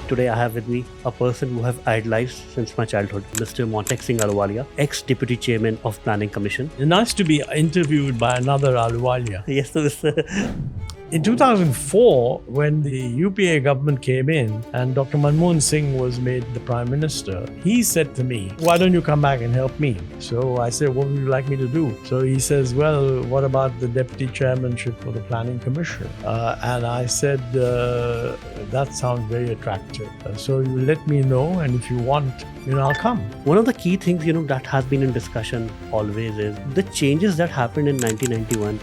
Today I have with me a person who I've idolized since my childhood, Mr. Montek Singh Ahluwalia, ex-Deputy Chairman of Planning Commission. Nice to be interviewed by another Ahluwalia. Yes, so Mr. In 2004, when the UPA government came in and Dr. Manmohan Singh was made the Prime Minister, he said to me, "Why don't you come back and help me?" So I said, "What would you like me to do?" So he says, "Well, what about the Deputy Chairmanship for the Planning Commission?" And I said, "That sounds very attractive. So you let me know, and if you want, I'll come." One of the key things, that has been in discussion always is the changes that happened in 1991.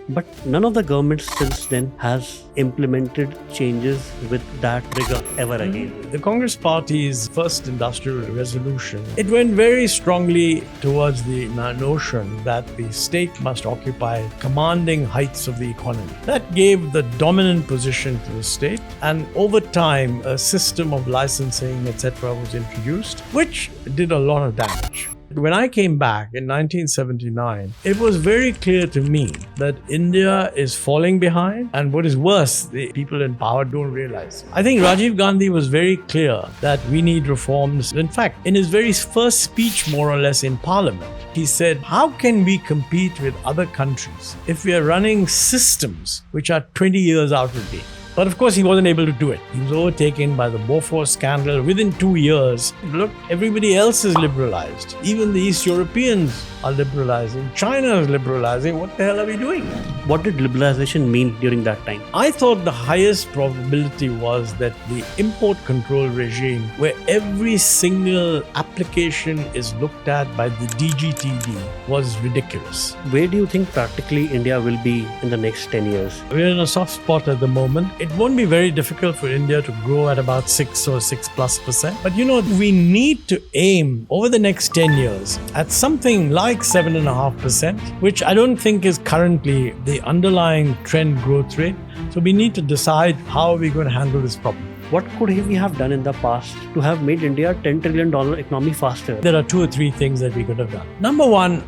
But none of the governments since then has implemented changes with that rigor ever again. The Congress Party's first industrial resolution, it went very strongly towards the notion that the state must occupy commanding heights of the economy. That gave the dominant position to the state, and over time a system of licensing, etc. was introduced, which did a lot of damage. When I came back in 1979, it was very clear to me that India is falling behind, and what is worse, the people in power don't realize. I think Rajiv Gandhi was very clear that we need reforms. In fact, in his very first speech, more or less, in Parliament, he said, "How can we compete with other countries if we are running systems which are 20 years out of date?" But of course, he wasn't able to do it. He was overtaken by the Bofors scandal. Within 2 years, look, everybody else is liberalized. Even the East Europeans are liberalizing. China is liberalizing. What the hell are we doing? What did liberalization mean during that time? I thought the highest probability was that the import control regime, where every single application is looked at by the DGTD, was ridiculous. Where do you think practically India will be in the next 10 years? We're in a soft spot at the moment. It won't be very difficult for India to grow at about 6 or 6+%. But we need to aim over the next 10 years at something like 7.5%, which I don't think is currently the underlying trend growth rate. So we need to decide how are we going to handle this problem. What could we have done in the past to have made India a $10 trillion economy faster? There are 2 or 3 things that we could have done. Number one.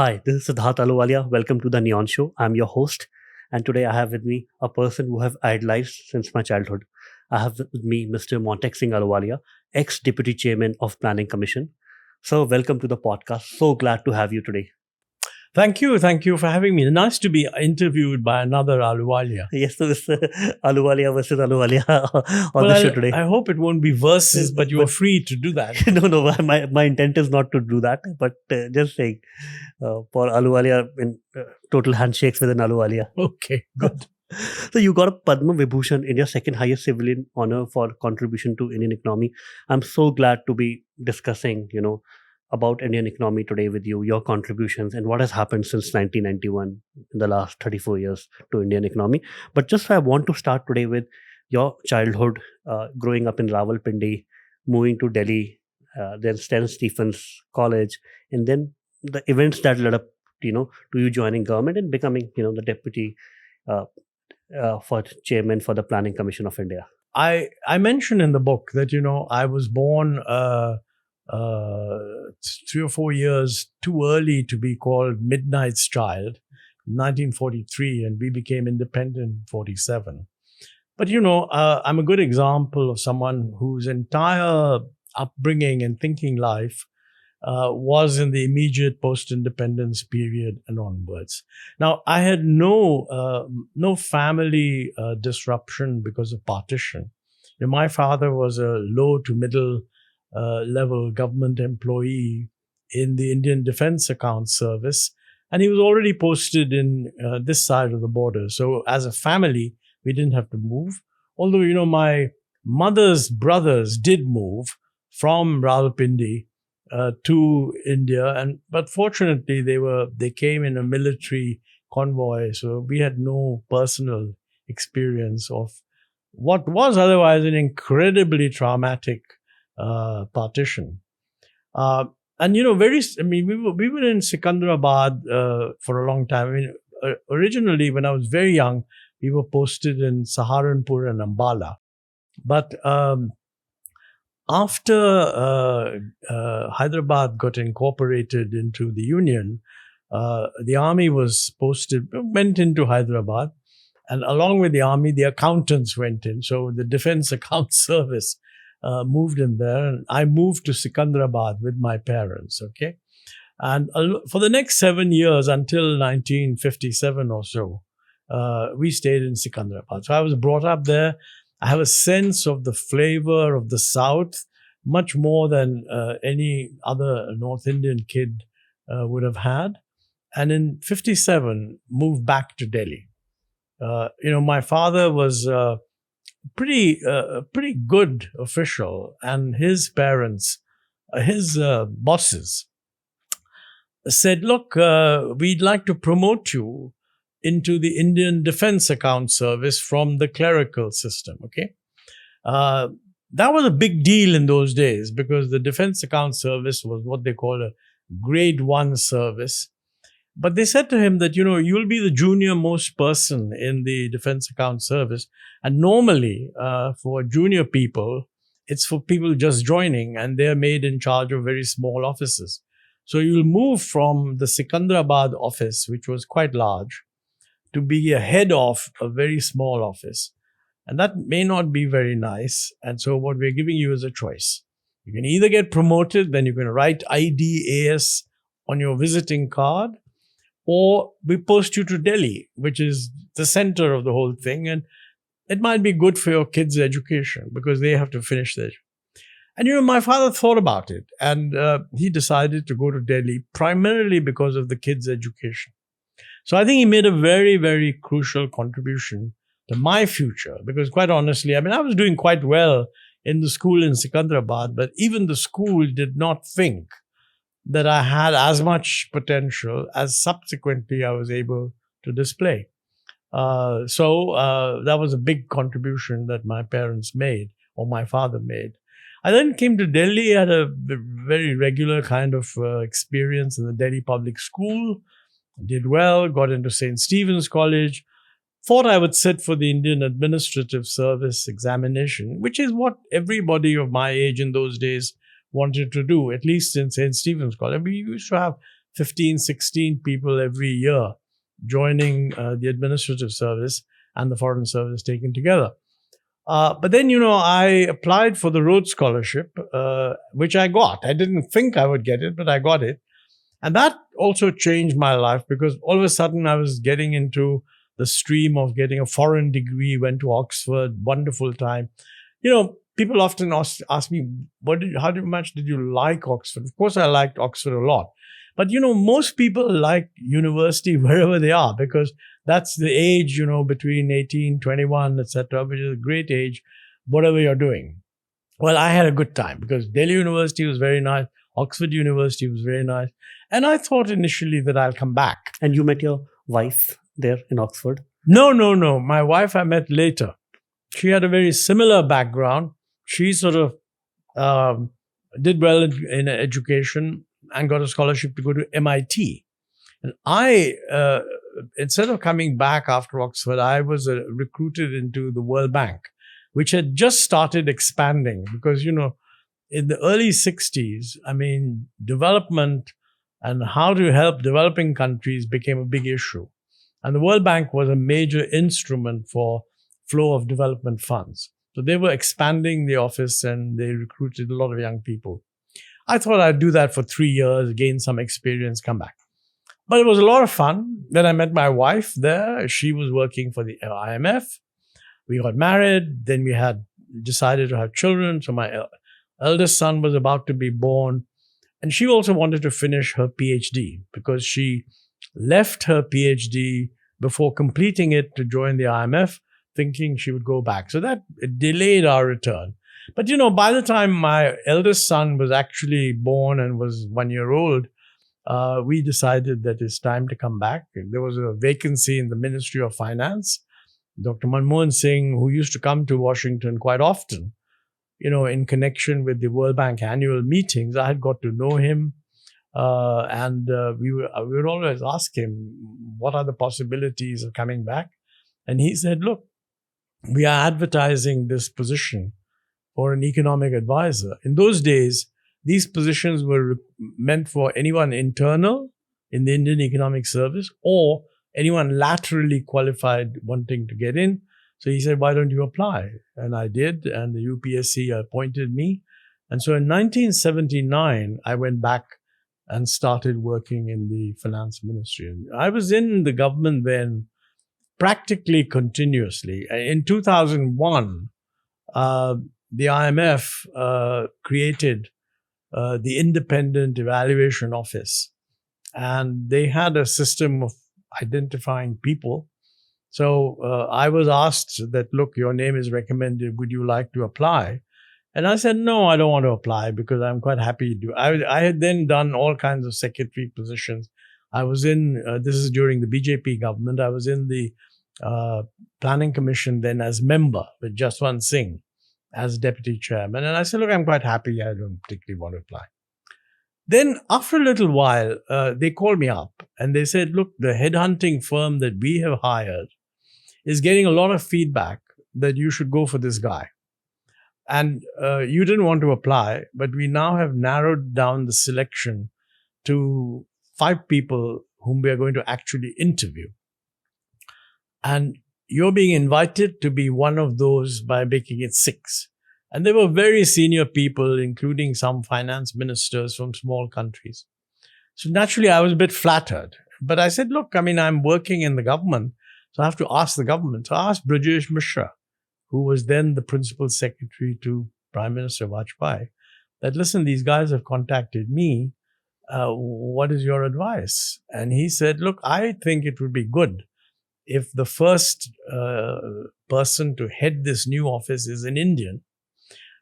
Hi, this is Siddharth Ahluwalia. Welcome to the Neon Show. I'm your host, and today I have with me a person who I've idolized since my childhood. I have with me Mr. Montek Singh Ahluwalia, ex-Deputy Chairman of Planning Commission. So welcome to the podcast. So glad to have you today. Thank you for having me. Nice to be interviewed by another Ahluwalia. Yes, so Mr. Ahluwalia versus Ahluwalia on the show today. I hope it won't be versus, but you are free to do that. No, my intent is not to do that, but just saying, for Ahluwalia, in total handshakes with an Ahluwalia. Okay, good. So you got a Padma Vibhushan, India's second highest civilian honor for contribution to Indian economy. I'm so glad to be discussing, about Indian economy today with you, your contributions and what has happened since 1991 in the last 34 years to Indian economy. But just I want to start today with your childhood, growing up in Rawalpindi, moving to Delhi, then St. Stephen's College, and then the events that led up, to you joining government and becoming, the deputy for chairman for the Planning Commission of India. I mentioned in the book that, I was born 3 or 4 years too early to be called Midnight's Child, 1943, and we became independent in 47. But, I'm a good example of someone whose entire upbringing and thinking life was in the immediate post-independence period and onwards. Now, I had no family disruption because of partition. My father was a low to middle level government employee in the Indian Defence Accounts Service, and he was already posted in this side of the border. So as a family, we didn't have to move. Although, my mother's brothers did move from Rawalpindi to India, but fortunately they came in a military convoy, so we had no personal experience of what was otherwise an incredibly traumatic partition. And we were in Secunderabad for a long time. Originally, when I was very young, we were posted in Saharanpur and Ambala. But after Hyderabad got incorporated into the Union, the army was went into Hyderabad, and along with the army, the accountants went in. So the Defense Account Service moved in there, and I moved to Secunderabad with my parents. Okay, and for the next 7 years until 1957 or so, we stayed in Secunderabad. So I was brought up there. I have a sense of the flavor of the South much more than any other North Indian kid would have had. And in 57, moved back to Delhi. My father was a pretty good official, and his parents, his bosses, said, look, we'd like to promote you into the Indian Defense Account Service from the clerical system, okay? That was a big deal in those days because the Defense Account Service was what they call a grade 1 service. But they said to him that, you'll be the junior most person in the Defense Account Service. And normally, for junior people, it's for people just joining, and they're made in charge of very small offices. So you'll move from the Secunderabad office, which was quite large, to be a head of a very small office. And that may not be very nice. And so what we're giving you is a choice. You can either get promoted, then you can write IDAS on your visiting card, or we post you to Delhi, which is the center of the whole thing. And it might be good for your kids' education because they have to finish their. And, my father thought about it, and he decided to go to Delhi primarily because of the kids' education. So I think he made a very, very crucial contribution to my future because, quite honestly, I was doing quite well in the school in Secunderabad, but even the school did not think that I had as much potential as subsequently I was able to display. So that was a big contribution that my parents made, or my father made. I then came to Delhi, had a very regular kind of experience in the Delhi public school, did well, got into St. Stephen's College, thought I would sit for the Indian Administrative Service examination, which is what everybody of my age in those days wanted to do, at least in St. Stephen's College. We used to have 15, 16 people every year joining the administrative service and the foreign service taken together. But then, I applied for the Rhodes Scholarship, which I got. I didn't think I would get it, but I got it. And that also changed my life because all of a sudden I was getting into the stream of getting a foreign degree, went to Oxford, wonderful time. People often ask me, how much did you like Oxford? Of course, I liked Oxford a lot. But, most people like university wherever they are because that's the age, between 18, 21, etc., which is a great age, whatever you're doing. Well, I had a good time because Delhi University was very nice. Oxford University was very nice. And I thought initially that I'll come back. And you met your wife there in Oxford? No. My wife I met later. She had a very similar background. She sort of did well in education and got a scholarship to go to MIT. And I, instead of coming back after Oxford, I was recruited into the World Bank, which had just started expanding because, in the early 60s, development and how to help developing countries became a big issue. And the World Bank was a major instrument for flow of development funds. So they were expanding the office and they recruited a lot of young people. I thought I'd do that for 3 years, gain some experience, come back. But it was a lot of fun. Then I met my wife there. She was working for the IMF. We got married. Then we had decided to have children. So my eldest son was about to be born. And she also wanted to finish her PhD because she left her PhD before completing it to join the IMF, thinking she would go back. So that delayed our return. But, by the time my eldest son was actually born and was 1 year old, we decided that it's time to come back. There was a vacancy in the Ministry of Finance. Dr. Montek Singh, who used to come to Washington quite often, in connection with the World Bank annual meetings, I had got to know him. And we would always ask him, what are the possibilities of coming back? And he said, look, we are advertising this position for an economic advisor. In those days, these positions were meant for anyone internal in the Indian Economic Service or anyone laterally qualified wanting to get in. So he said, why don't you apply? And I did, and the UPSC appointed me. And so in 1979, I went back and started working in the finance ministry. And I was in the government then practically continuously. In 2001, the IMF created the Independent Evaluation Office, and they had a system of identifying people. So I was asked that, look, your name is recommended. Would you like to apply? And I said, no, I don't want to apply because I'm quite happy to do. I had then done all kinds of secretary positions. I was in, this is during the BJP government, I was in the Planning Commission then as member with Jaswant Singh as deputy chairman. And I said, look, I'm quite happy. I don't particularly want to apply. Then after a little while, they called me up and they said, look, the headhunting firm that we have hired is getting a lot of feedback that you should go for this guy. And you didn't want to apply, but we now have narrowed down the selection to 5 people whom we are going to actually interview. And you're being invited to be one of those by making it 6. And they were very senior people, including some finance ministers from small countries. So naturally, I was a bit flattered. But I said, look, I mean, I'm working in the government, so I have to ask the government. So I asked Brajesh Mishra, who was then the principal secretary to Prime Minister Vajpayee, that, listen, these guys have contacted me. What is your advice? And he said, look, I think it would be good if the first person to head this new office is an Indian,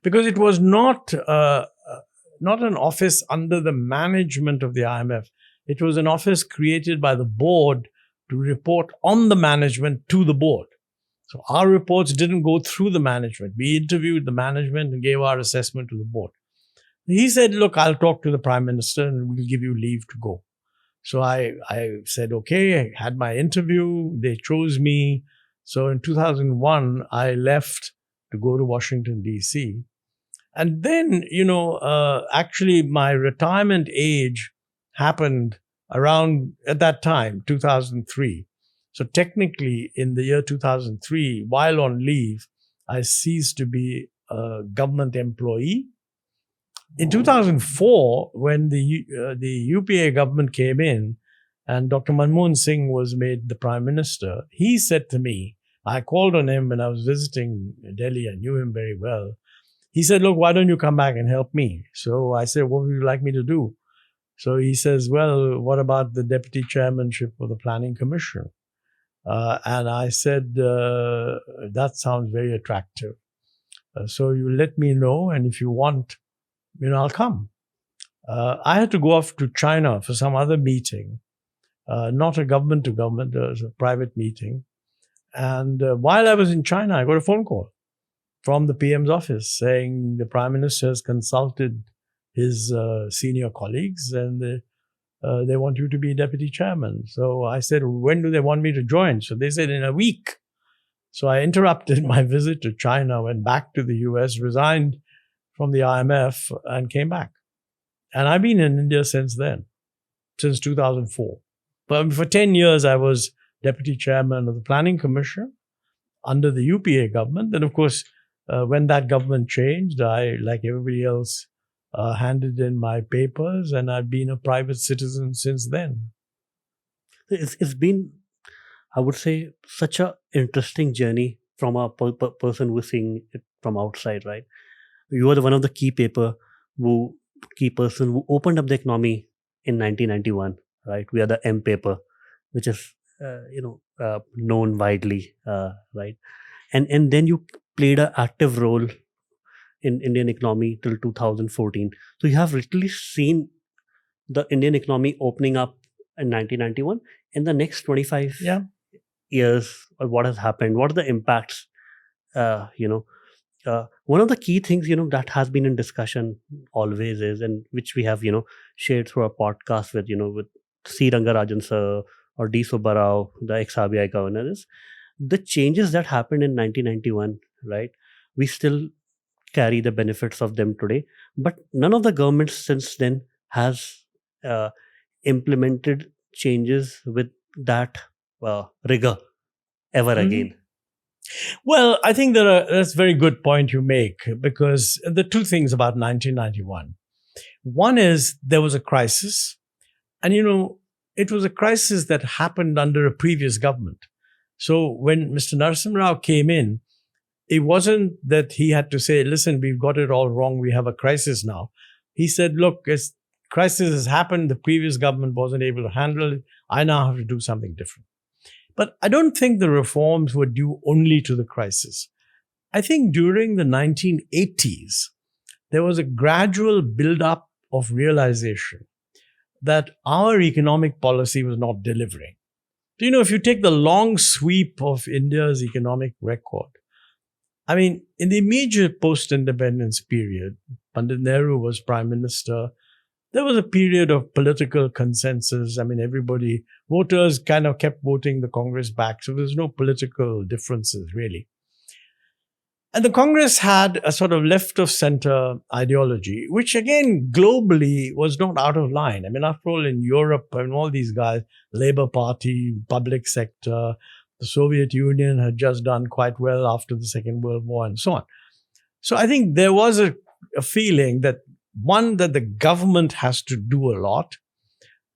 because it was not an office under the management of the IMF. It was an office created by the board to report on the management to the board. So our reports didn't go through the management. We interviewed the management and gave our assessment to the board. He said, look, I'll talk to the Prime Minister and we'll give you leave to go. So I said, okay, I had my interview. They chose me. So in 2001, I left to go to Washington, D.C. And then, actually my retirement age happened around at that time, 2003. So technically in the year 2003, while on leave, I ceased to be a government employee. In 2004, when the UPA government came in and Dr. Manmohan Singh was made the Prime Minister, he said to me, I called on him when I was visiting Delhi. I knew him very well. He said, look, why don't you come back and help me? So I said, what would you like me to do? So he says, well, what about the deputy chairmanship of the Planning Commission? And I said, that sounds very attractive. So you let me know, and if you want, I'll come. I had to go off to China for some other meeting, not a government to government, it was a private meeting. And while I was in China, I got a phone call from the PM's office saying the Prime Minister has consulted his senior colleagues and they want you to be deputy chairman. So I said, when do they want me to join? So they said, in a week. So I interrupted my visit to China, went back to the US, resigned from the IMF and came back. And I've been in India since then, since 2004. But for 10 years, I was deputy chairman of the Planning Commission under the UPA government. And of course, when that government changed, I, like everybody else, handed in my papers, and I've been a private citizen since then. It's been, I would say, such an interesting journey from a person who's seeing it from outside, right? You were one of the key person who opened up the economy in 1991, right? We are the M paper, which is known widely, right? And then you played an active role in Indian economy till 2014. So you have literally seen the Indian economy opening up in 1991. In the next 25 years, what has happened? What are the impacts? One of the key things, that has been in discussion always is, and which we have, shared through our podcast with C. Rangarajan sir or D. Subbarao, the ex-RBI governor, is the changes that happened in 1991, right? We still carry the benefits of them today, but none of the governments since then has implemented changes with that rigor ever again? Well, I think that's a very good point you make, because the two things about 1991. One is there was a crisis, and it was a crisis that happened under a previous government. So when Mr. Narasimha Rao came in, it wasn't that he had to say, listen, we've got it all wrong, we have a crisis now. He said, look, crisis has happened, the previous government wasn't able to handle it, I now have to do something different. But I don't think the reforms were due only to the crisis. I think during the 1980s, there was a gradual build-up of realization that our economic policy was not delivering. So, if you take the long sweep of India's economic record, I mean, in the immediate post-independence period, Pandit Nehru was prime minister. There was a period of political consensus. I mean, voters kind of kept voting the Congress back. So there's no political differences, really. And the Congress had a sort of left of center ideology, which again, globally was not out of line. I mean, after all, in Europe and all these guys, Labour Party, public sector, the Soviet Union had just done quite well after the Second World War and so on. So I think there was a feeling that, one, that the government has to do a lot,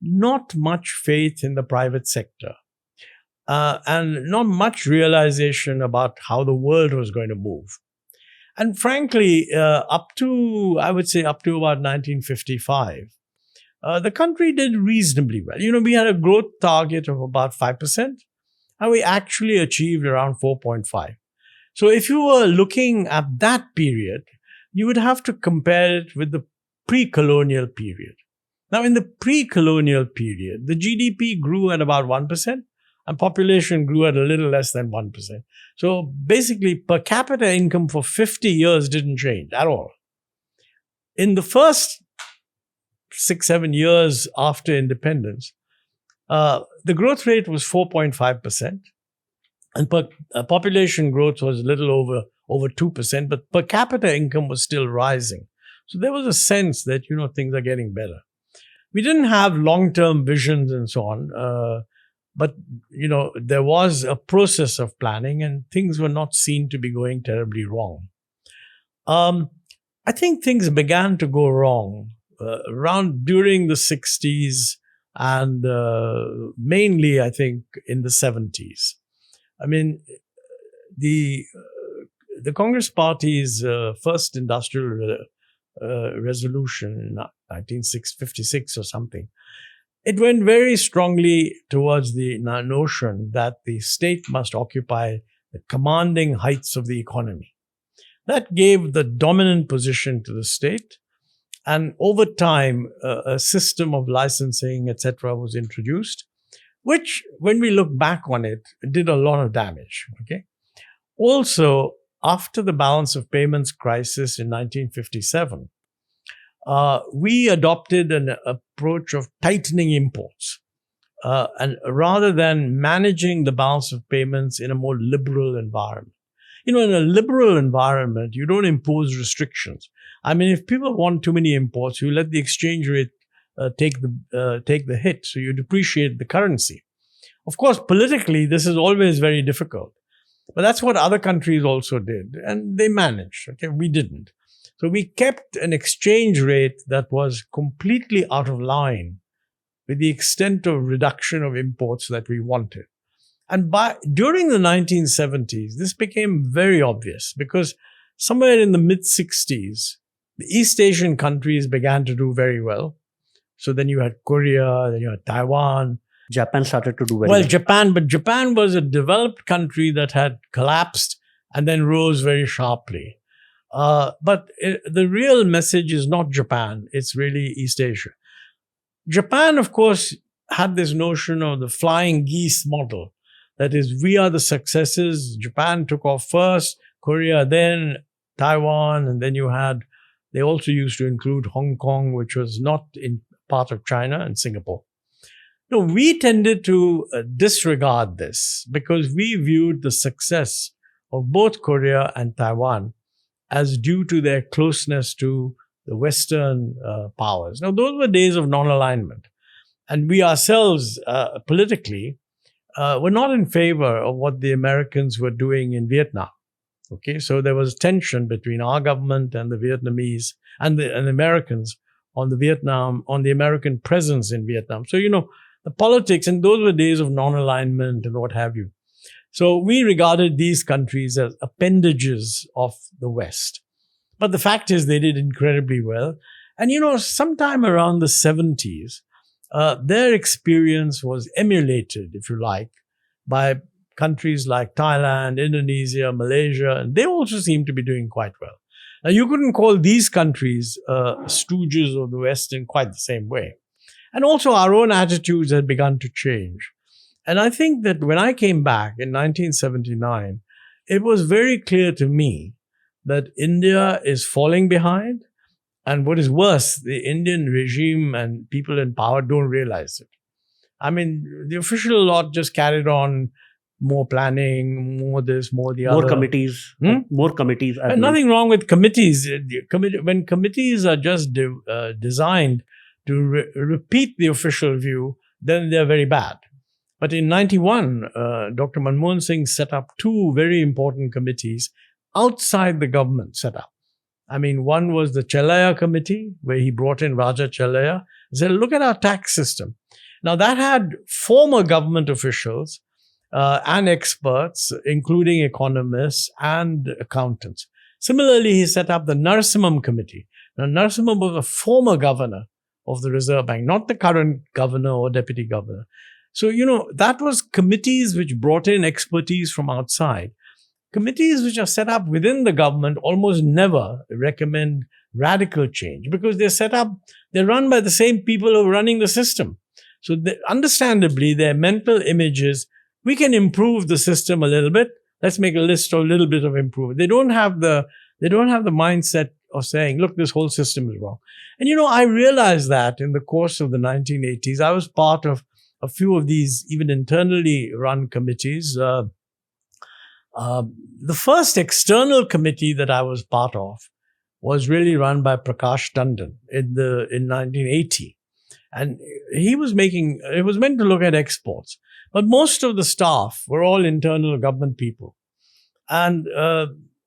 not much faith in the private sector, and not much realization about how the world was going to move. And frankly, up to about 1955, the country did reasonably well. We had a growth target of about 5%, and we actually achieved around 4.5. So if you were looking at that period, you would have to compare it with the pre-colonial period. Now, in the pre-colonial period, the GDP grew at about 1%, and population grew at a little less than 1%. So basically, per capita income for 50 years didn't change at all. In the first 6-7 years after independence, the growth rate was 4.5%, and population growth was a little over 2%, but per capita income was still rising. So there was a sense that, things are getting better. We didn't have long-term visions and so on, but, there was a process of planning, and things were not seen to be going terribly wrong. I think things began to go wrong around during the 60s and mainly, I think, in the 70s. I mean, the Congress Party's first industrial resolution in 1956 or something, it went very strongly towards the notion that the state must occupy the commanding heights of the economy. That gave the dominant position to the state. And over time, a system of licensing, etc., was introduced, which, when we look back on it, did a lot of damage. Okay. Also, after the balance of payments crisis in 1957, we adopted an approach of tightening imports, and rather than managing the balance of payments in a more liberal environment. In a liberal environment, you don't impose restrictions. I mean, if people want too many imports, you let the exchange rate take the hit, so you depreciate the currency. Of course, politically, this is always very difficult, but that's what other countries also did, and they managed. Okay, we didn't. So we kept an exchange rate that was completely out of line with the extent of reduction of imports that we wanted. And during the 1970s, this became very obvious, because somewhere in the mid-60s, the East Asian countries began to do very well. So then you had Korea, then you had Taiwan. Japan started to do very well. Japan was a developed country that had collapsed and then rose very sharply. But the real message is not Japan, it's really East Asia. Japan, of course, had this notion of the flying geese model. That is, we are the successes. Japan took off first, Korea, then Taiwan, and then they also used to include Hong Kong, which was not in part of China, and Singapore. No, we tended to disregard this because we viewed the success of both Korea and Taiwan as due to their closeness to the Western powers. Now, those were days of non-alignment. And we ourselves, politically, were not in favor of what the Americans were doing in Vietnam. Okay, so there was tension between our government and the Vietnamese and the Americans on the American presence in Vietnam. So, the politics, and those were days of non-alignment and what have you. So we regarded these countries as appendages of the West. But the fact is they did incredibly well. And, sometime around the 70s, their experience was emulated, if you like, by countries like Thailand, Indonesia, Malaysia, and they also seem to be doing quite well. Now, you couldn't call these countries stooges of the West in quite the same way. And also our own attitudes had begun to change. And I think that when I came back in 1979, it was very clear to me that India is falling behind. And what is worse, the Indian regime and people in power don't realize it. I mean, the official lot just carried on, more planning, more this, more the other. More committees. More committees. And nothing wrong with committees. When committees are just designed to repeat the official view, then they're very bad. But in 91, Dr. Manmohan Singh set up two very important committees outside the government setup. I mean, one was the Chelaya committee, where he brought in Raja Chelaya and said, look at our tax system. Now, that had former government officials and experts, including economists and accountants. Similarly, he set up the Narasimham committee. Now, Narasimham was a former governor of the Reserve Bank, not the current governor or deputy governor. So, that was committees which brought in expertise from outside. Committees which are set up within the government almost never recommend radical change because they're run by the same people who are running the system. So understandably, their mental image is, we can improve the system a little bit. Let's make a list of a little bit of improvement. They don't have the mindset of saying, look, this whole system is wrong. And, I realized that in the course of the 1980s, I was part of a few of these even internally run committees. The first external committee that I was part of was really run by Prakash Tandon in 1980. And it was meant to look at exports. But most of the staff were all internal government people. And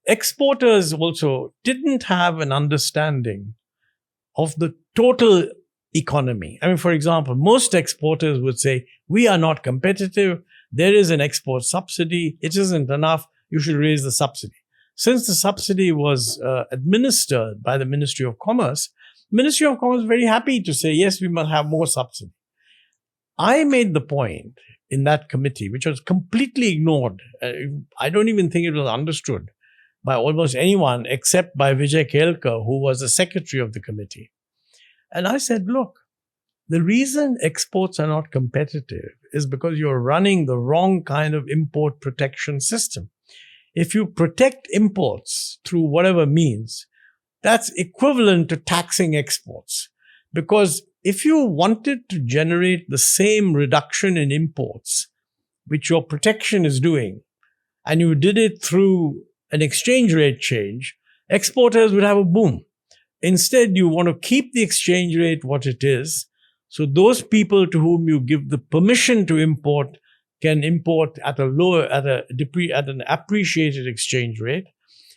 exporters also didn't have an understanding of the total economy. I mean, for example, most exporters would say, we are not competitive. There is an export subsidy. It isn't enough. You should raise the subsidy. Since the subsidy was administered by the Ministry of Commerce, Ministry of Commerce was very happy to say, yes, we must have more subsidy. I made the point in that committee, which was completely ignored. I don't even think it was understood by almost anyone except by Vijay Kelkar, who was the secretary of the committee. And I said, look, the reason exports are not competitive is because you're running the wrong kind of import protection system. If you protect imports through whatever means, that's equivalent to taxing exports. Because if you wanted to generate the same reduction in imports, which your protection is doing, and you did it through an exchange rate change, exporters would have a boom. Instead, you want to keep the exchange rate what it is. So those people to whom you give the permission to import can import at an appreciated exchange rate.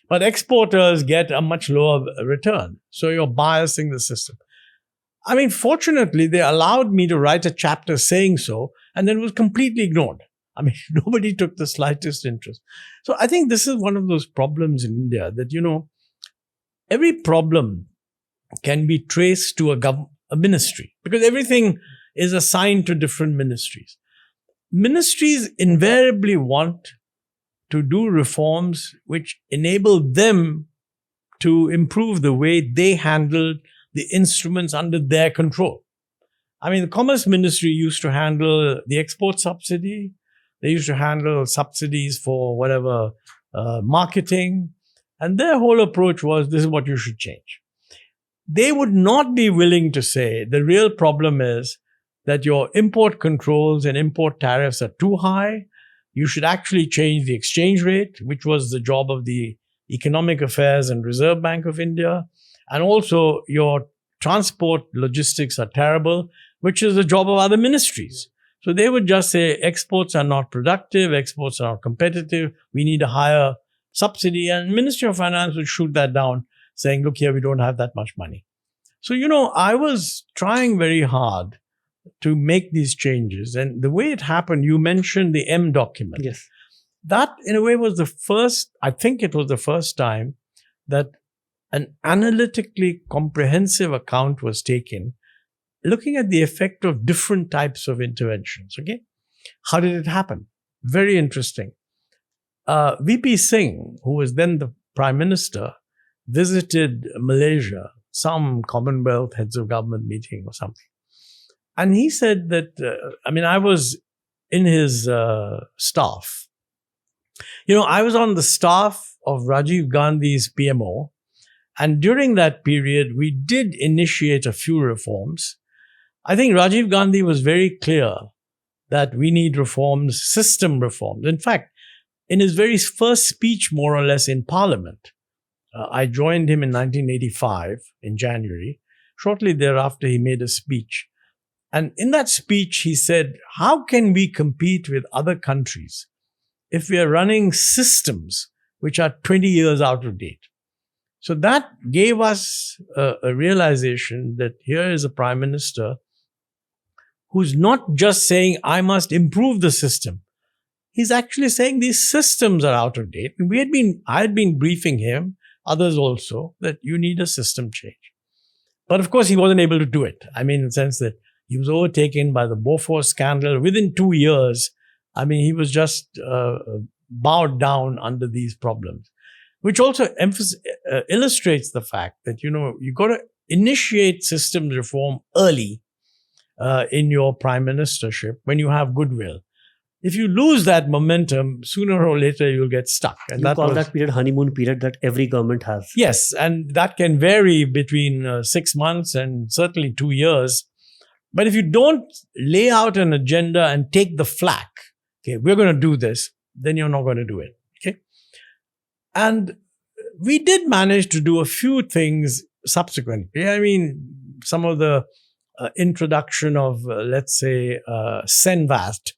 But exporters get a much lower return. So you're biasing the system. I mean, fortunately, they allowed me to write a chapter saying so, and then it was completely ignored. I mean, nobody took the slightest interest. So I think this is one of those problems in India that, every problem can be traced to a ministry because everything is assigned to different ministries. Ministries invariably want to do reforms which enable them to improve the way they handle the instruments under their control. I mean, the Commerce Ministry used to handle the export subsidy. They used to handle subsidies for whatever marketing. And their whole approach was, this is what you should change. They would not be willing to say the real problem is that your import controls and import tariffs are too high. You should actually change the exchange rate, which was the job of the Economic Affairs and Reserve Bank of India. And also your transport logistics are terrible. which is the job of other ministries. So they would just say exports are not productive, exports are not competitive, we need a higher subsidy, and Ministry of Finance would shoot that down, saying, look here, we don't have that much money. So, I was trying very hard to make these changes. And the way it happened, you mentioned the M document. Yes. That, in a way, was the first time that an analytically comprehensive account was taken, looking at the effect of different types of interventions. Okay. How did it happen? Very interesting. VP Singh, who was then the Prime Minister, visited Malaysia, some Commonwealth heads of government meeting or something. And he said that, I was in his staff. I was on the staff of Rajiv Gandhi's PMO. And during that period, we did initiate a few reforms. I think Rajiv Gandhi was very clear that we need reforms, system reforms. In fact, in his very first speech, more or less, in Parliament, I joined him in 1985, in January. Shortly thereafter, he made a speech. And in that speech, he said, how can we compete with other countries if we are running systems which are 20 years out of date? So that gave us a realization that here is a Prime Minister who's not just saying, I must improve the system. He's actually saying these systems are out of date. And I had been briefing him, others also, that you need a system change. But of course, he wasn't able to do it. In the sense that he was overtaken by the Bofors scandal. Within 2 years, he was just bowed down under these problems, which also illustrates the fact that, you got to initiate systems reform early in your prime ministership when you have goodwill. If you lose that momentum, sooner or later you'll get stuck. And you call that period honeymoon period that every government has. Yes, and that can vary between 6 months and certainly 2 years. But if you don't lay out an agenda and take the flak, okay, we're going to do this, then you're not going to do it. Okay, and we did manage to do a few things subsequently. Some of the introduction of, let's say, Senvat,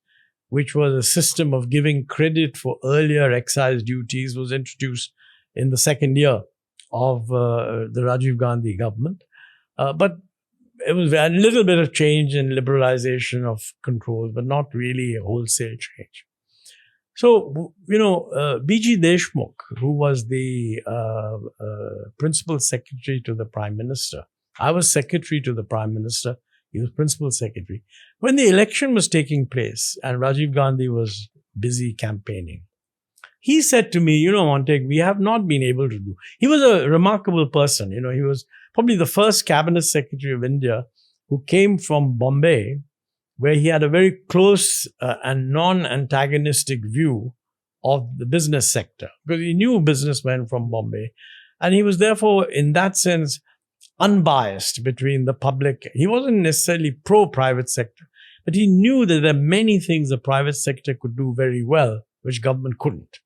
which was a system of giving credit for earlier excise duties, was introduced in the second year of the Rajiv Gandhi government. But it was a little bit of change in liberalization of controls, but not really a wholesale change. So, B.G. Deshmukh, who was the principal secretary to the Prime Minister, I was secretary to the Prime Minister, he was principal secretary. When the election was taking place and Rajiv Gandhi was busy campaigning, he said to me, Montek, we have not been able to do. He was a remarkable person. He was probably the first cabinet secretary of India who came from Bombay, where he had a very close and non-antagonistic view of the business sector, because he knew businessmen from Bombay. And he was therefore, in that sense, unbiased between the public. He wasn't necessarily pro-private sector, but he knew that there are many things the private sector could do very well, which government couldn't.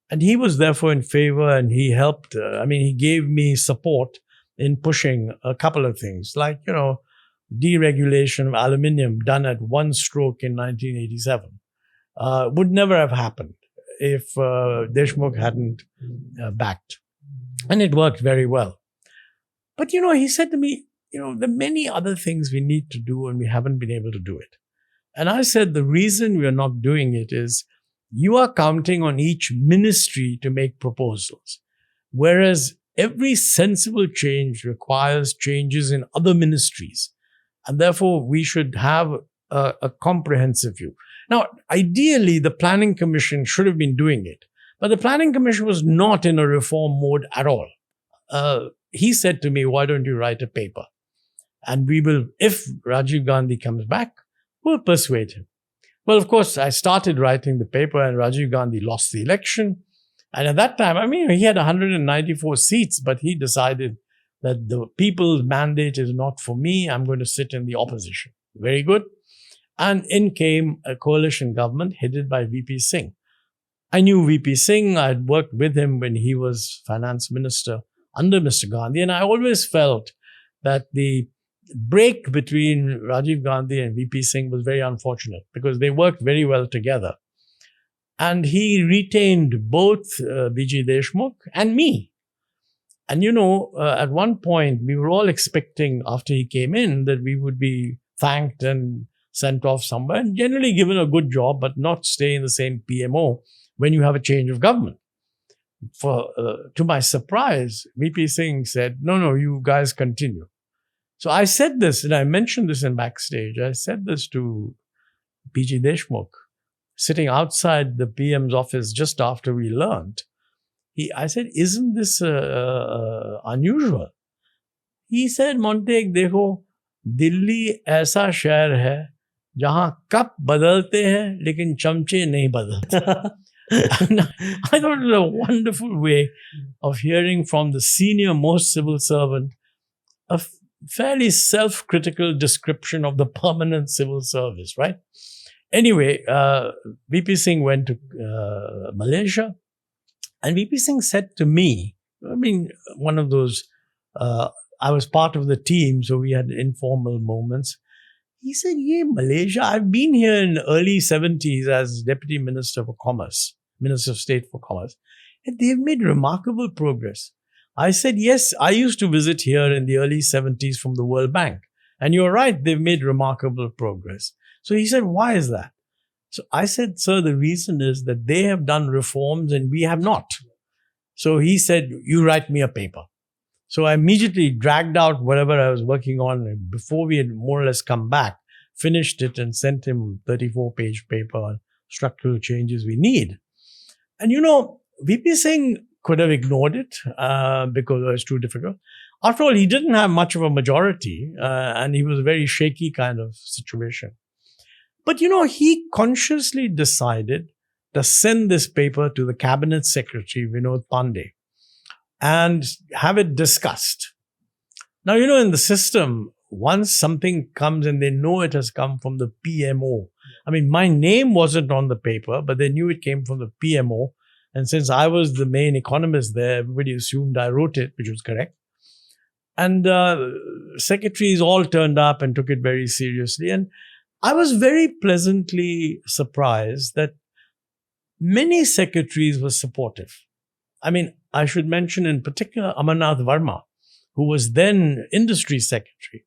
And he was therefore in favor, and he helped. He gave me support in pushing a couple of things, like, deregulation of aluminium done at one stroke in 1987. Would never have happened if Deshmukh hadn't backed. And it worked very well. But, he said to me, there are many other things we need to do and we haven't been able to do it. And I said, the reason we are not doing it is you are counting on each ministry to make proposals, whereas every sensible change requires changes in other ministries. And therefore, we should have a comprehensive view. Now, ideally, the Planning Commission should have been doing it, but the Planning Commission was not in a reform mode at all. He said to me, why don't you write a paper? And we will, if Rajiv Gandhi comes back, we'll persuade him. Well, of course, I started writing the paper and Rajiv Gandhi lost the election. And at that time, he had 194 seats, but he decided that the people's mandate is not for me. I'm going to sit in the opposition. Very good. And in came a coalition government headed by VP Singh. I knew VP Singh. I had worked with him when he was finance minister under Mr. Gandhi. And I always felt that the break between Rajiv Gandhi and VP Singh was very unfortunate because they worked very well together. And he retained both B.G. Deshmukh and me. And, at one point, we were all expecting after he came in that we would be thanked and sent off somewhere and generally given a good job, but not stay in the same PMO when you have a change of government. To my surprise, VP Singh said, no, you guys continue. So I said this, and I mentioned this in backstage. I said this to B.G. Deshmukh, sitting outside the PM's office just after we learned. I said, isn't this unusual? He said, Montek, देखो, दिल्ली ऐसा शहर है जहाँ cup बदलते हैं लेकिन चमचे नहीं बदलते. And I thought it was a wonderful way of hearing from the senior most civil servant a fairly self-critical description of the permanent civil service, right? Anyway, VP Singh went to Malaysia, and VP Singh said to me, one of those, I was part of the team, so we had informal moments. He said, yeah, Malaysia, I've been here in the early 70s as Deputy Minister for Commerce, Minister of State for Commerce, and they've made remarkable progress. I said, yes, I used to visit here in the early 70s from the World Bank. And you're right, they've made remarkable progress. So he said, why is that? So I said, sir, the reason is that they have done reforms and we have not. So he said, you write me a paper. So I immediately dragged out whatever I was working on, and before we had more or less come back, finished it and sent him 34-page paper on structural changes we need. And VP Singh could have ignored it because it was too difficult. After all, he didn't have much of a majority and he was a very shaky kind of situation. But, he consciously decided to send this paper to the Cabinet Secretary, Vinod Pandey, and have it discussed. Now, in the system, once something comes and they know it has come from the PMO, my name wasn't on the paper, but they knew it came from the PMO. And since I was the main economist there, everybody assumed I wrote it, which was correct. And secretaries all turned up and took it very seriously. And I was very pleasantly surprised that many secretaries were supportive. I should mention in particular Amarnath Verma, who was then industry secretary.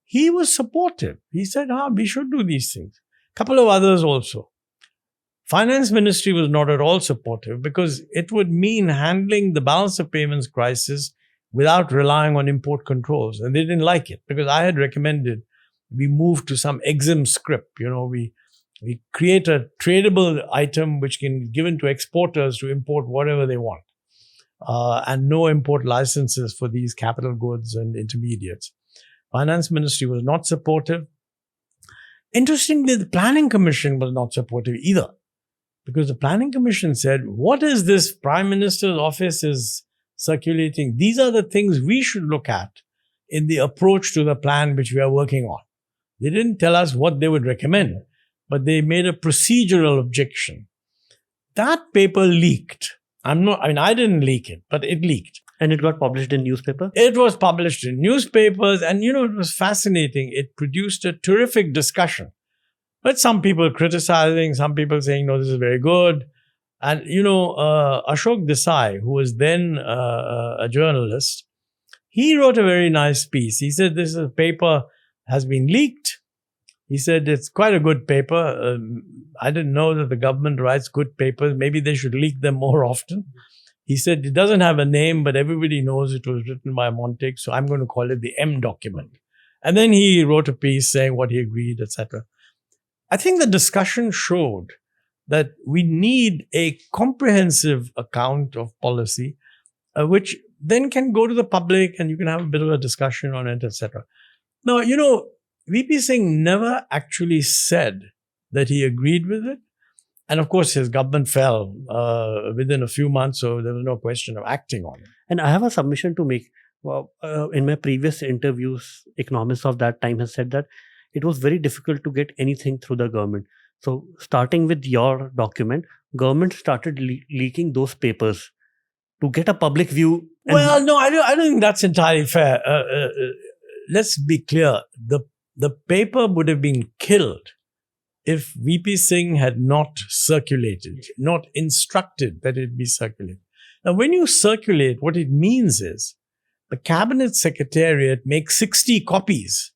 He was supportive. He said, we should do these things. A couple of others also. Finance Ministry was not at all supportive because it would mean handling the balance of payments crisis without relying on import controls. And they didn't like it because I had recommended we move to some EXIM script. We create a tradable item which can be given to exporters to import whatever they want. And no import licenses for these capital goods and intermediates. Finance Ministry was not supportive. Interestingly, the Planning Commission was not supportive either. Because the Planning Commission said, what is this Prime Minister's office is circulating? These are the things we should look at in the approach to the plan which we are working on. They didn't tell us what they would recommend, but they made a procedural objection. That paper leaked. I didn't leak it, but it leaked. And it got published in newspaper? It was published in newspapers. And, it was fascinating. It produced a terrific discussion. But some people criticizing, some people saying, no, this is very good. And, Ashok Desai, who was then a journalist, he wrote a very nice piece. He said, this paper has been leaked. He said, it's quite a good paper. I didn't know that the government writes good papers. Maybe they should leak them more often. He said, it doesn't have a name, but everybody knows it was written by Montek, so I'm going to call it the M document. And then he wrote a piece saying what he agreed, etc. I think the discussion showed that we need a comprehensive account of policy, which then can go to the public and you can have a bit of a discussion on it, etc. Now, VP Singh never actually said that he agreed with it. And of course, his government fell within a few months, so there was no question of acting on it. And I have a submission to make. In my previous interviews, economists of that time has said that it was very difficult to get anything through the government. So starting with your document, government started leaking those papers to get a public view. Well, no, I don't think that's entirely fair. let's be clear, the paper would have been killed if VP Singh had not circulated, not instructed that it be circulated. Now, when you circulate, what it means is the cabinet secretariat makes 60 copies.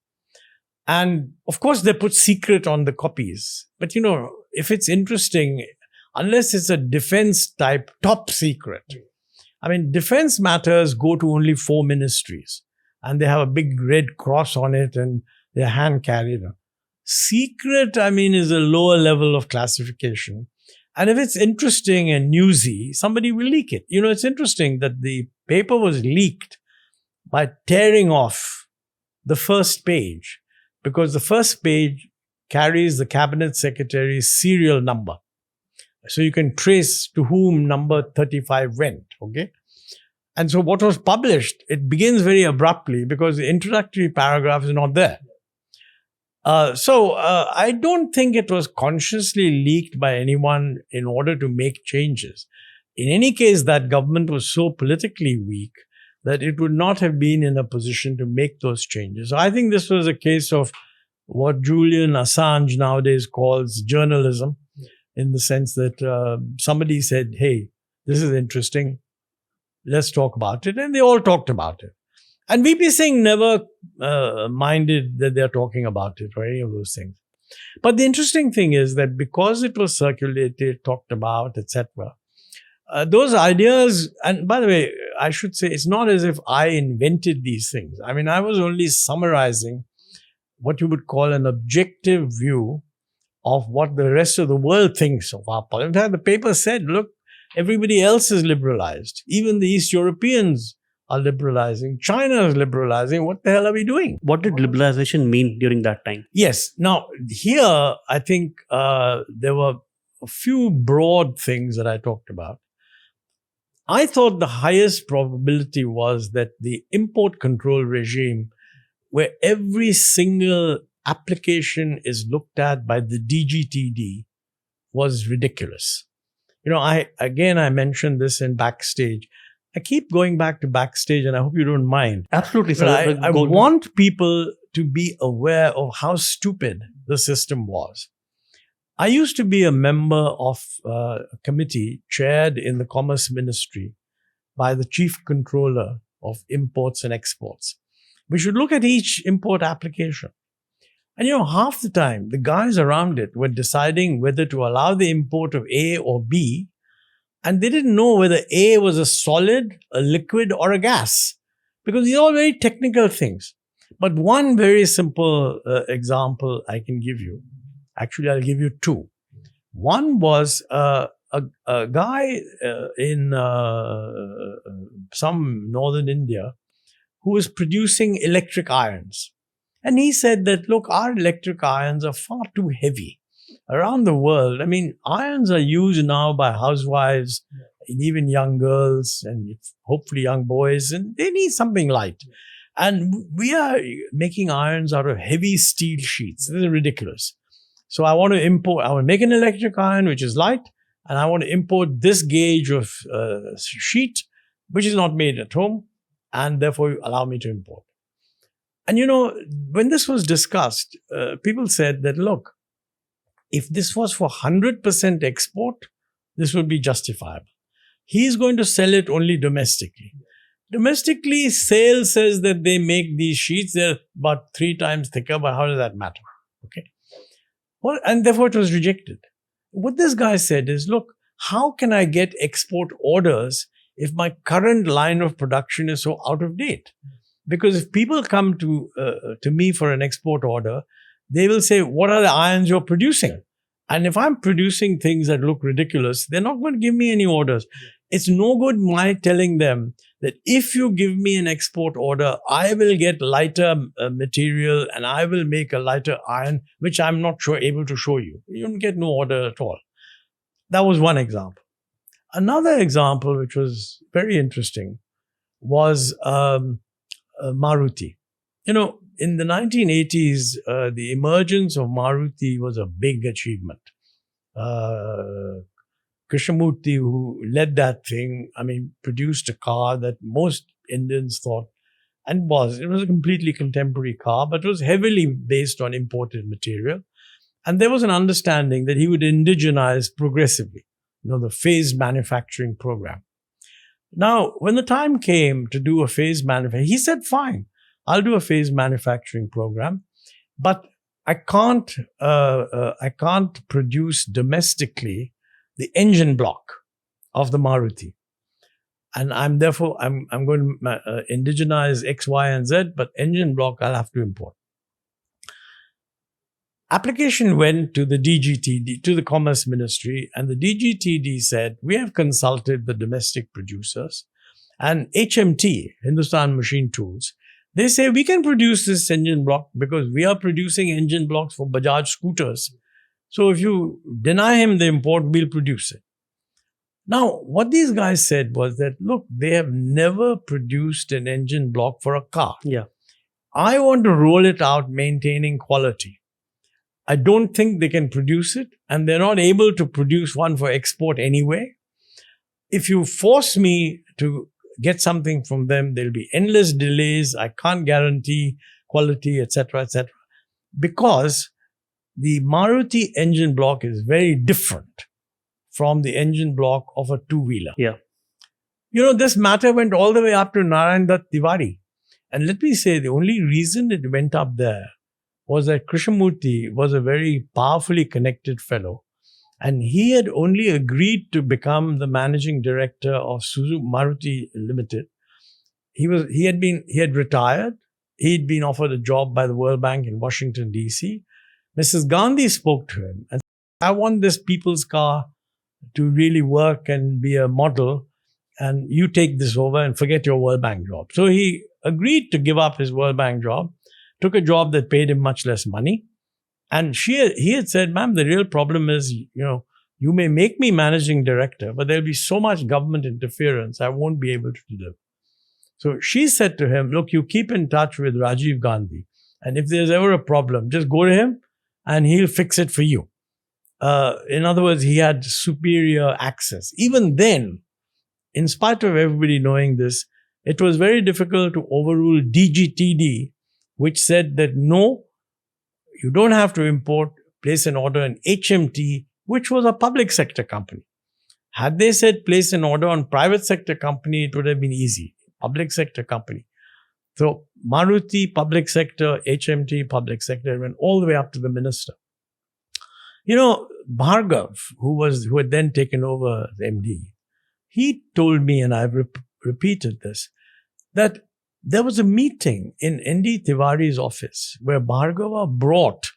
And of course, they put secret on the copies. But if it's interesting, unless it's a defense type top secret, I mean, defense matters go to only 4 ministries and they have a big red cross on it and they're hand carried. Secret, I mean, is a lower level of classification. And if it's interesting and newsy, somebody will leak it. It's interesting that the paper was leaked by tearing off the first page, because the first page carries the cabinet secretary's serial number. So you can trace to whom number 35 went, okay? And so what was published, it begins very abruptly because the introductory paragraph is not there. So I don't think it was consciously leaked by anyone in order to make changes. In any case, that government was so politically weak that it would not have been in a position to make those changes. So I think this was a case of what Julian Assange nowadays calls journalism, in the sense that somebody said, hey, this is interesting, let's talk about it. And they all talked about it. And VP Singh never minded that they're talking about it or any of those things. But the interesting thing is that because it was circulated, talked about, etc., those ideas, and by the way, I should say, it's not as if I invented these things. I mean, I was only summarizing what you would call an objective view of what the rest of the world thinks of our politics. In fact, the paper said, look, everybody else is liberalized. Even the East Europeans are liberalizing. China is liberalizing. What the hell are we doing? What did liberalization mean during that time? Yes. Now, here, I think there were a few broad things that I talked about. I thought the highest probability was that the import control regime, where every single application is looked at by the DGTD, was ridiculous. I mentioned this in Backstage. I keep going back to Backstage, and I hope you don't mind. Absolutely, sir. I want people to be aware of how stupid the system was. I used to be a member of a committee chaired in the Commerce Ministry by the Chief Controller of Imports and Exports. We should look at each import application. And half the time, the guys around it were deciding whether to allow the import of A or B, and they didn't know whether A was a solid, a liquid, or a gas, because these are all very technical things. But one very simple example I can give you. Actually, I'll give you two. One was a guy in some northern India who was producing electric irons. And he said that, look, our electric irons are far too heavy. Around the world, I mean, irons are used now by housewives and even young girls and hopefully young boys, and they need something light. And we are making irons out of heavy steel sheets. This is ridiculous. So I want to make an electric iron which is light, and I want to import this gauge of sheet, which is not made at home, and therefore allow me to import. And when this was discussed, people said that, look, if this was for 100% export, this would be justifiable. He's going to sell it only domestically. Domestically, SAIL says that they make these sheets, they're about 3 times thicker, but how does that matter? Okay. Well, and therefore it was rejected. What this guy said is, look, how can I get export orders if my current line of production is so out of date? Because if people come to me for an export order, they will say, what are the irons you're producing? And if I'm producing things that look ridiculous, they're not going to give me any orders. It's no good my telling them that if you give me an export order, I will get lighter material and I will make a lighter iron, which I'm not able to show you. You don't get no order at all. That was one example. Another example, which was very interesting, was Maruthi. In the 1980s, the emergence of Maruthi was a big achievement. Krishnamurthy, who led that thing, produced a car that most Indians thought and it was a completely contemporary car, but it was heavily based on imported material. And there was an understanding that he would indigenize progressively, the phased manufacturing program. Now, when the time came to do a phased manufacturing, he said, fine, I'll do a phased manufacturing program, but I can't produce domestically the engine block of the Maruti. And I'm going to indigenize X, Y, and Z, but engine block I'll have to import. Application went to the DGTD, to the Commerce Ministry, and the DGTD said, we have consulted the domestic producers, and HMT, Hindustan Machine Tools, they say we can produce this engine block because we are producing engine blocks for Bajaj scooters. So if you deny him the import, we'll produce it. Now, what these guys said was that, look, they have never produced an engine block for a car. Yeah. I want to roll it out maintaining quality. I don't think they can produce it, and they're not able to produce one for export anyway. If you force me to get something from them, there'll be endless delays. I can't guarantee quality, etc., etc. Because the Maruti engine block is very different from the engine block of a two-wheeler. Yeah. This matter went all the way up to Narayana Murthy. And let me say, the only reason it went up there was that Krishnamurthy was a very powerfully connected fellow. And he had only agreed to become the managing director of Suzuki Maruti Limited. He had retired. He'd been offered a job by the World Bank in Washington, D.C. Mrs. Gandhi spoke to him and said, I want this people's car to really work and be a model, and you take this over and forget your World Bank job. So he agreed to give up his World Bank job, took a job that paid him much less money. And he had said, ma'am, the real problem is, you may make me managing director, but there'll be so much government interference, I won't be able to deliver. So she said to him, look, you keep in touch with Rajiv Gandhi. And if there's ever a problem, just go to him and he'll fix it for you. In other words, he had superior access. Even then, in spite of everybody knowing this, it was very difficult to overrule DGTD, which said that no, you don't have to import, place an order in HMT, which was a public sector company. Had they said place an order on private sector company, it would have been easy. Public sector company. So Maruti, public sector, HMT, public sector, went all the way up to the minister. Bhargav, who had then taken over as MD, he told me, and I've repeated this, that there was a meeting in ND Tiwari's office where Bhargava brought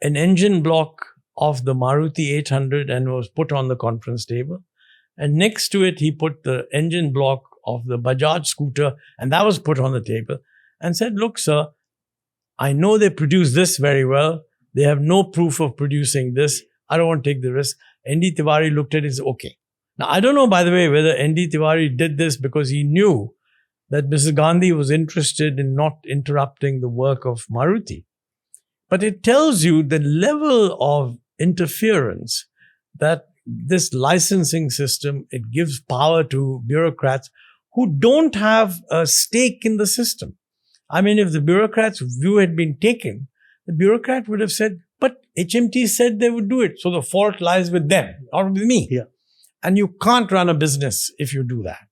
an engine block of the Maruti 800 and was put on the conference table. And next to it, he put the engine block of the Bajaj scooter, and that was put on the table, and said, look, sir, I know they produce this very well. They have no proof of producing this. I don't want to take the risk. ND Tiwari looked at it and said, okay. Now, I don't know, by the way, whether ND Tiwari did this because he knew that Mrs. Gandhi was interested in not interrupting the work of Maruti. But it tells you the level of interference that this licensing system, it gives power to bureaucrats who don't have a stake in the system. I mean, if the bureaucrats' view had been taken, the bureaucrat would have said, but HMT said they would do it. So the fault lies with them, not with me. Yeah. And you can't run a business if you do that.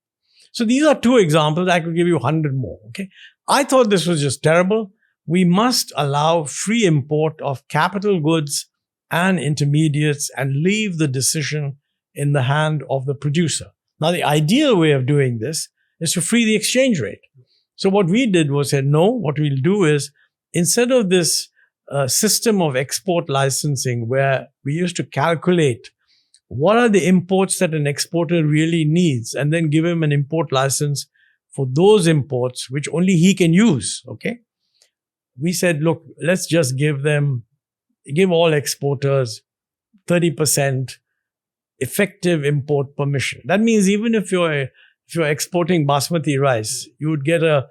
So these are two examples. I could give you 100 more. Okay. I thought this was just terrible. We must allow free import of capital goods and intermediates and leave the decision in the hand of the producer. Now, the ideal way of doing this is to free the exchange rate. So what we did was said, no, what we'll do is instead of this system of export licensing where we used to calculate what are the imports that an exporter really needs and then give him an import license for those imports which only he can use, okay? We said, look, let's just give all exporters 30% effective import permission. That means even if you're exporting basmati rice, you would get a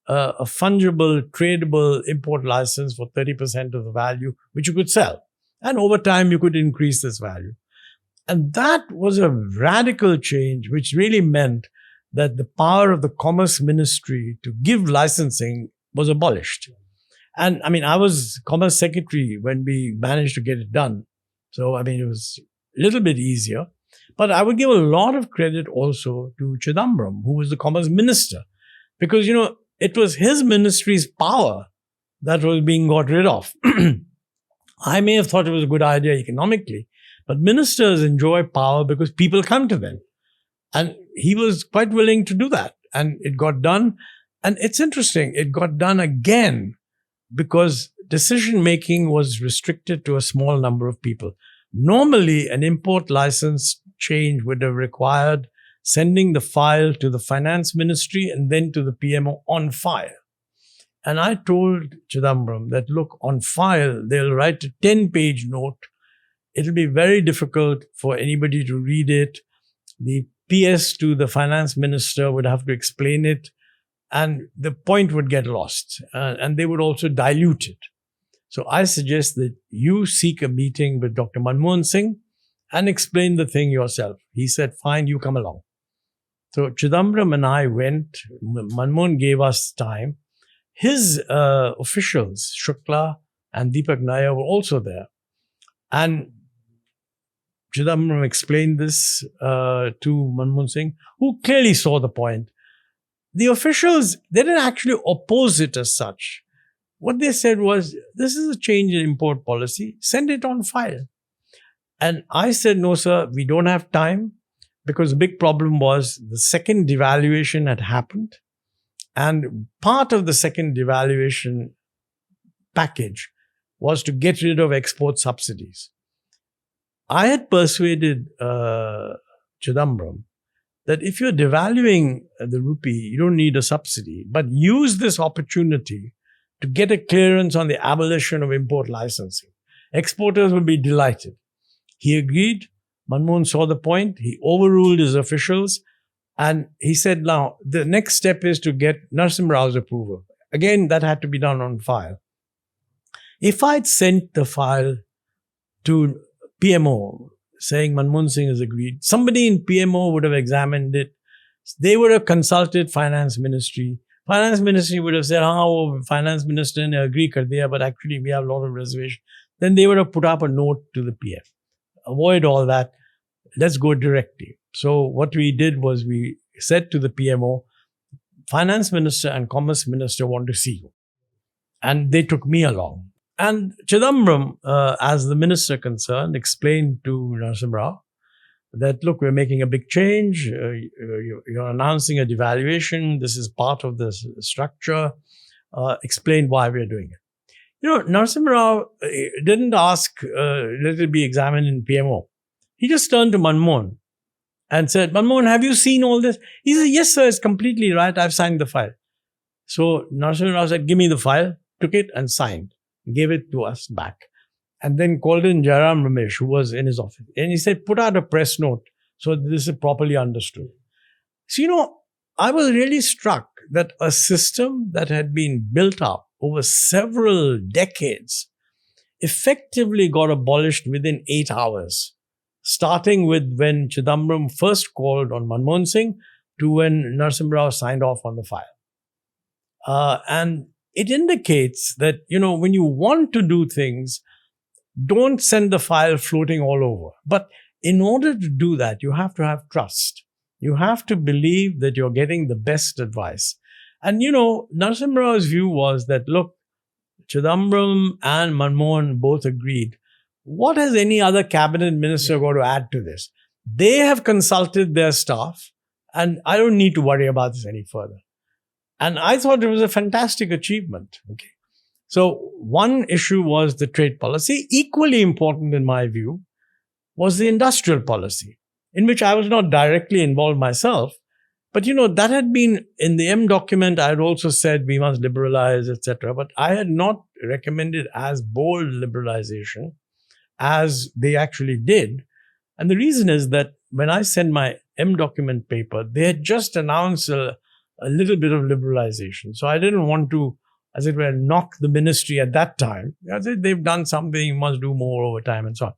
fungible, tradable import license for 30% of the value, which you could sell. And over time, you could increase this value. And that was a radical change, which really meant that the power of the Commerce Ministry to give licensing was abolished. And I mean, I was Commerce Secretary when we managed to get it done. So, I mean, it was a little bit easier. But I would give a lot of credit also to Chidambaram, who was the Commerce Minister, because, it was his ministry's power that was being got rid of. I may have thought it was a good idea economically, but ministers enjoy power because people come to them. And he was quite willing to do that. And it got done. And it's interesting, it got done again because decision-making was restricted to a small number of people. Normally, an import license change would have required sending the file to the finance ministry and then to the PMO on file. And I told Chidambaram that, look, on file, they'll write a 10-page note. It'll be very difficult for anybody to read it. The PS to the finance minister would have to explain it, and the point would get lost. And they would also dilute it. So I suggest that you seek a meeting with Dr. Manmohan Singh and explain the thing yourself. He said, fine, you come along. So Chidambaram and I went. Manmohan gave us time. His officials, Shukla and Deepak Nair, were also there. And Chidambaram explained this to Manmohan Singh, who clearly saw the point. The officials, they didn't actually oppose it as such. What they said was, this is a change in import policy, send it on file. And I said, no, sir, we don't have time, because the big problem was the second devaluation had happened. And part of the second devaluation package was to get rid of export subsidies. I had persuaded Chidambaram that if you're devaluing the rupee, you don't need a subsidy, but use this opportunity to get a clearance on the abolition of import licensing. Exporters will be delighted. He agreed. Manmohan saw the point. He overruled his officials. And he said, now, the next step is to get Narasimha Rao's approval. Again, that had to be done on file. If I'd sent the file to PMO saying Manmohan Singh has agreed, somebody in PMO would have examined it. They would have consulted Finance Ministry. Finance Ministry would have said, Finance Minister ne agree kar diya, but actually we have a lot of reservation. Then they would have put up a note to the PM. Avoid all that. Let's go directly. So what we did was we said to the PMO, Finance Minister and Commerce Minister want to see you. And they took me along. And Chidambaram, as the minister concerned, explained to Narasimha Rao that, look, we're making a big change. You're announcing a devaluation. This is part of the structure. Explain why we're doing it. Narasimha Rao didn't ask, let it be examined in PMO. He just turned to Manmohan and said, Manmohan, have you seen all this? He said, yes, sir, it's completely right. I've signed the file. So Narasimha Rao said, give me the file, took it and signed, gave it to us back. And then called in Jairam Ramesh, who was in his office. And he said, put out a press note so this is properly understood. So, I was really struck that a system that had been built up over several decades effectively got abolished within 8 hours, starting with when Chidambaram first called on Manmohan Singh to when Narasimha Rao signed off on the file. And it indicates that, when you want to do things, don't send the file floating all over. But in order to do that, you have to have trust. You have to believe that you're getting the best advice. And, Narasimha Rao's view was that, look, Chidambaram and Manmohan both agreed. What has any other cabinet minister got to add to this? They have consulted their staff, and I don't need to worry about this any further. And I thought it was a fantastic achievement. Okay. So one issue was the trade policy. Equally important in my view was the industrial policy, in which I was not directly involved myself. But, that had been in the M document. I had also said we must liberalize, etc. But I had not recommended as bold liberalization as they actually did. And the reason is that when I sent my M document paper, they had just announced a little bit of liberalization. So I didn't want to, as it were, knock the ministry at that time. I said, they've done something, you must do more over time and so on.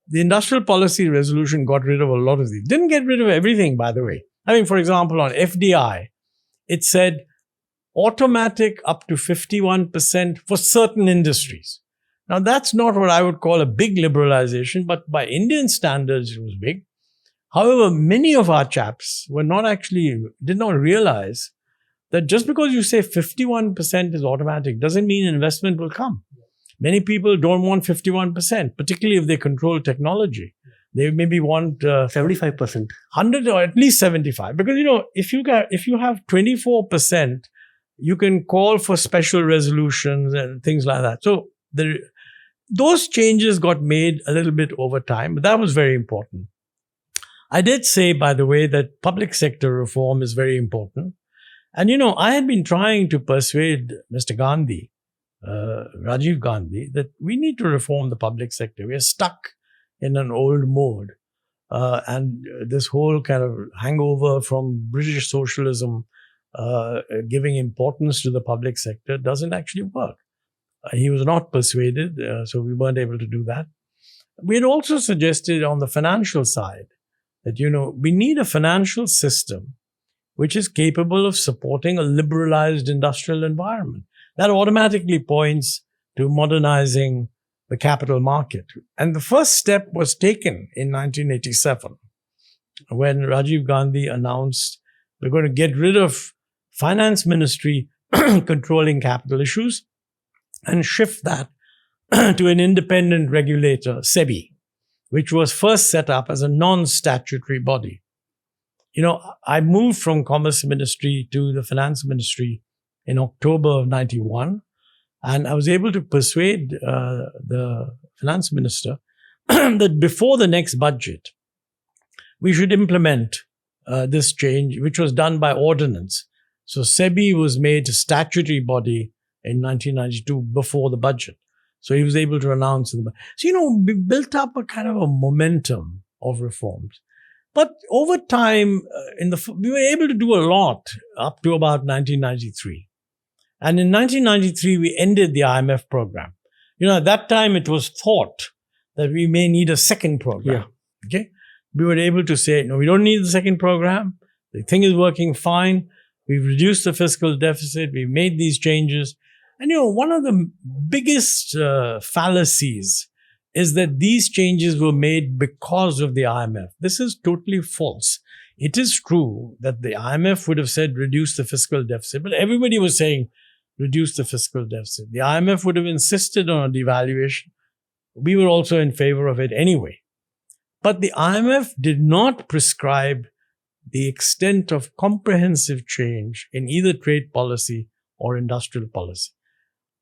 The industrial policy resolution got rid of a lot of these. Didn't get rid of everything, by the way. I mean, for example, on FDI, it said automatic up to 51% for certain industries. Now, that's not what I would call a big liberalization, but by Indian standards, it was big. However, many of our chaps did not realize that just because you say 51% is automatic doesn't mean investment will come. Many people don't want 51%, particularly if they control technology. They maybe want 75%, 100 or at least 75. Because, if you have 24%, you can call for special resolutions and things like that. So those changes got made a little bit over time, but that was very important. I did say, by the way, that public sector reform is very important. And, I had been trying to persuade Mr. Gandhi, Rajiv Gandhi, that we need to reform the public sector. We are stuck in an old mode. And this whole kind of hangover from British socialism, giving importance to the public sector doesn't actually work. He was not persuaded, so we weren't able to do that. We had also suggested on the financial side that, we need a financial system which is capable of supporting a liberalized industrial environment. That automatically points to modernizing the capital market. And the first step was taken in 1987 when Rajiv Gandhi announced we're going to get rid of finance ministry controlling capital issues and shift that to an independent regulator, SEBI, which was first set up as a non-statutory body. I moved from Commerce Ministry to the Finance Ministry in October of 91, and I was able to persuade the Finance Minister that before the next budget, we should implement this change, which was done by ordinance. So SEBI was made a statutory body in 1992 before the budget. So he was able to announce the budget. So, we built up a kind of a momentum of reforms. But over time, we were able to do a lot up to about 1993. And in 1993, we ended the IMF program. At that time, it was thought that we may need a second program. Yeah. Okay. We were able to say, no, we don't need the second program. The thing is working fine. We've reduced the fiscal deficit. We've made these changes. And, one of the biggest fallacies is that these changes were made because of the IMF. This is totally false. It is true that the IMF would have said reduce the fiscal deficit, but everybody was saying reduce the fiscal deficit. The IMF would have insisted on a devaluation. We were also in favor of it anyway. But the IMF did not prescribe the extent of comprehensive change in either trade policy or industrial policy.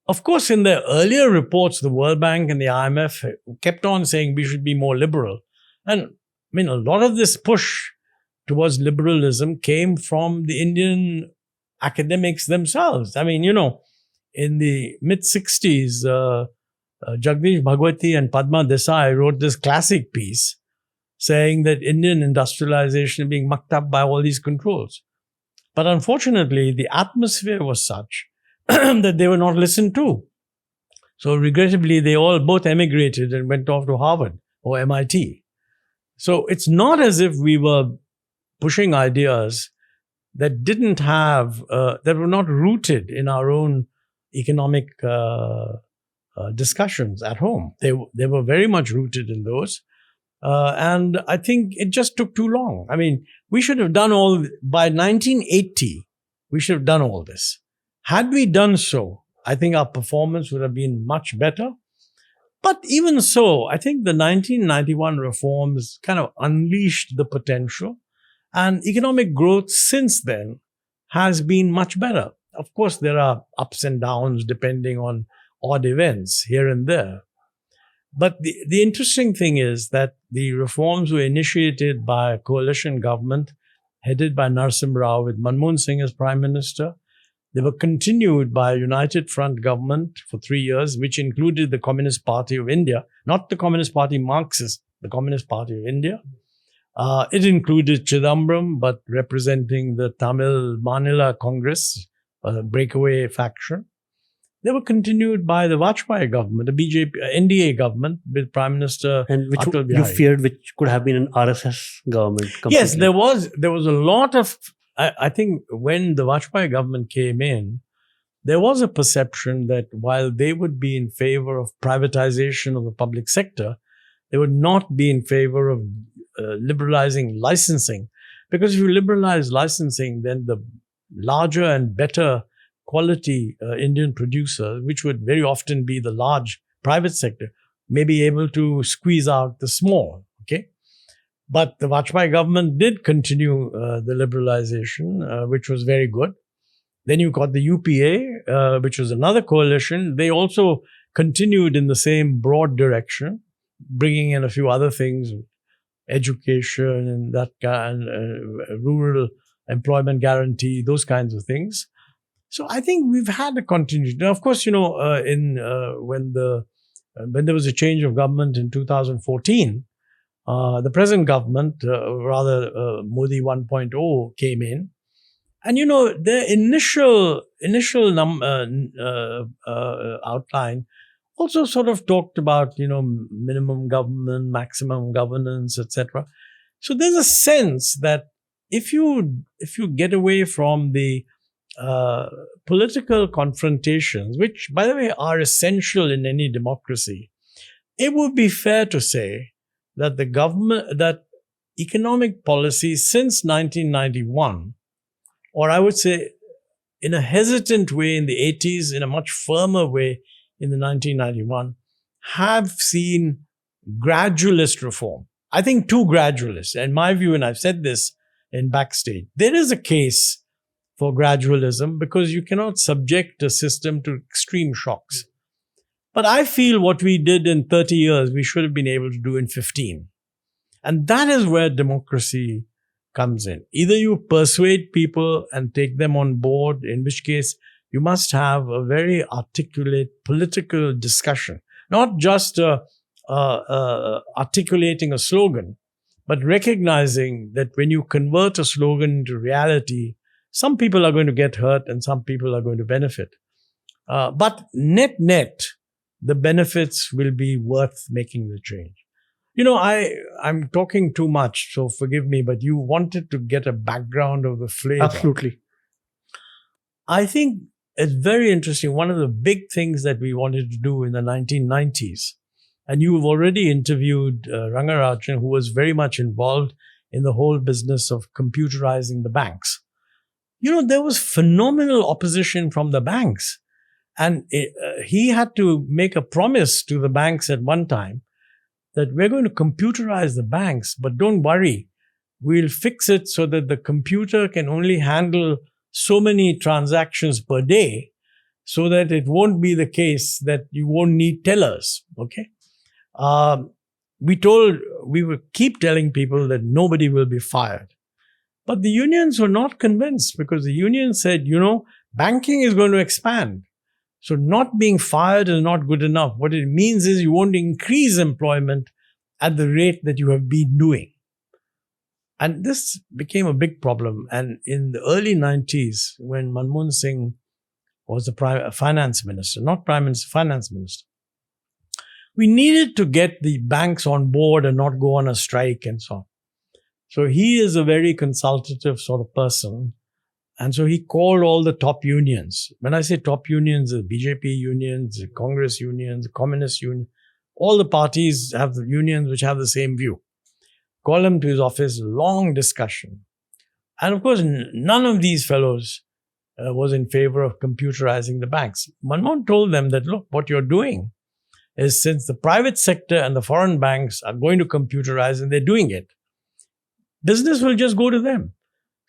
Of course, in their earlier reports, the World Bank and the IMF kept on saying we should be more liberal. And a lot of this push towards liberalism came from the Indian academics themselves. In the mid-60s, Jagdish Bhagwati and Padma Desai wrote this classic piece saying that Indian industrialization is being mucked up by all these controls. But unfortunately, the atmosphere was such that they were not listened to. So regrettably, they all both emigrated and went off to Harvard or MIT. So it's not as if we were pushing ideas that didn't have, that were not rooted in our own economic discussions at home. They were very much rooted in those. And I think it just took too long. We should have done by 1980, we should have done all this. Had we done so, I think our performance would have been much better. But even so, I think the 1991 reforms kind of unleashed the potential, and economic growth since then has been much better. Of course, there are ups and downs depending on odd events here and there. But the interesting thing is that the reforms were initiated by a coalition government headed by Narasimha Rao with Manmohan Singh as Prime Minister. They were continued by a United Front government for 3 years, which included the Communist Party of India, not the Communist Party Marxist, the Communist Party of India. It included Chidambaram, but representing the Tamil Manila Congress, a breakaway faction. they were continued by the Vajpayee government, the BJP, NDA government with Prime Minister And which Atal you Bihari. feared which could have been an RSS government. Yes, Completely. there was a lot of, I think when the Vajpayee government came in, there was a perception that while they would be in favor of privatization of the public sector, they would not be in favor of liberalizing licensing. Because if you liberalize licensing, then the larger and better quality Indian producers, which would very often be the large private sector, may be able to squeeze out the small. Okay. But the Vajpayee government did continue the liberalization, which was very good. Then you got the UPA, which was another coalition. They also continued in the same broad direction, bringing in a few other things, education and that kind, rural employment guarantee, those kinds of things. So I think we've had a continuity. Now, of course, when there was a change of government in 2014, the present government, Modi 1.0, came in. And, the initial outline also sort of talked about, minimum government, maximum governance, etc. So there's a sense that if you get away from the political confrontations, which, by the way, are essential in any democracy, it would be fair to say that that economic policy since 1991, or I would say in a hesitant way in the 80s, in a much firmer way in the 1991, have seen gradualist reform. I think too gradualist. In my view, and I've said this in backstage, there is a case for gradualism because you cannot subject a system to extreme shocks. But I feel what we did in 30 years, we should have been able to do in 15. And that is where democracy comes in. Either you persuade people and take them on board, in which case you must have a very articulate political discussion, not just articulating a slogan, but recognizing that when you convert a slogan into reality, some people are going to get hurt and some people are going to benefit. But net, the benefits will be worth making the change. I'm talking too much, so forgive me, but you wanted to get a background of the flavor. Absolutely. I think it's very interesting. One of the big things that we wanted to do in the 1990s, and you've already interviewed Rangarajan, who was very much involved in the whole business of computerizing the banks. There was phenomenal opposition from the banks. And he had to make a promise to the banks at one time that we're going to computerize the banks, but don't worry, we'll fix it so that the computer can only handle so many transactions per day, so that it won't be the case that you won't need tellers. Okay. We will keep telling people that nobody will be fired. But the unions were not convinced because the union said, banking is going to expand. So not being fired is not good enough. What it means is you won't increase employment at the rate that you have been doing. And this became a big problem. And in the early 90s, when Manmohan Singh was the finance minister, not prime minister, finance minister, we needed to get the banks on board and not go on a strike and so on. So he is a very consultative sort of person. And so he called all the top unions. When I say top unions, the BJP unions, the Congress unions, the Communist union, all the parties have the unions which have the same view. Call him to his office, long discussion. And of course, none of these fellows was in favor of computerizing the banks. Manmohan told them that, look, what you're doing is, since the private sector and the foreign banks are going to computerize and they're doing it, business will just go to them.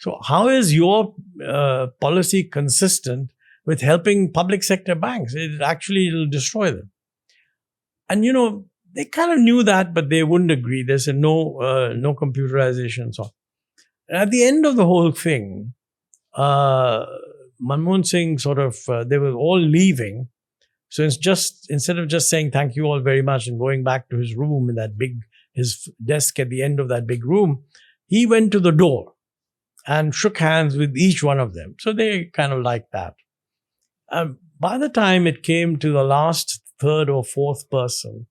So how is your policy consistent with helping public sector banks? It'll destroy them. And, they kind of knew that, but they wouldn't agree. They said, no computerization and so on. And at the end of the whole thing, Manmohan Singh they were all leaving. So instead of just saying thank you all very much and going back to his room in his desk at the end of that big room, he went to the door and shook hands with each one of them. So they kind of liked that. by the time it came to the last third or fourth person,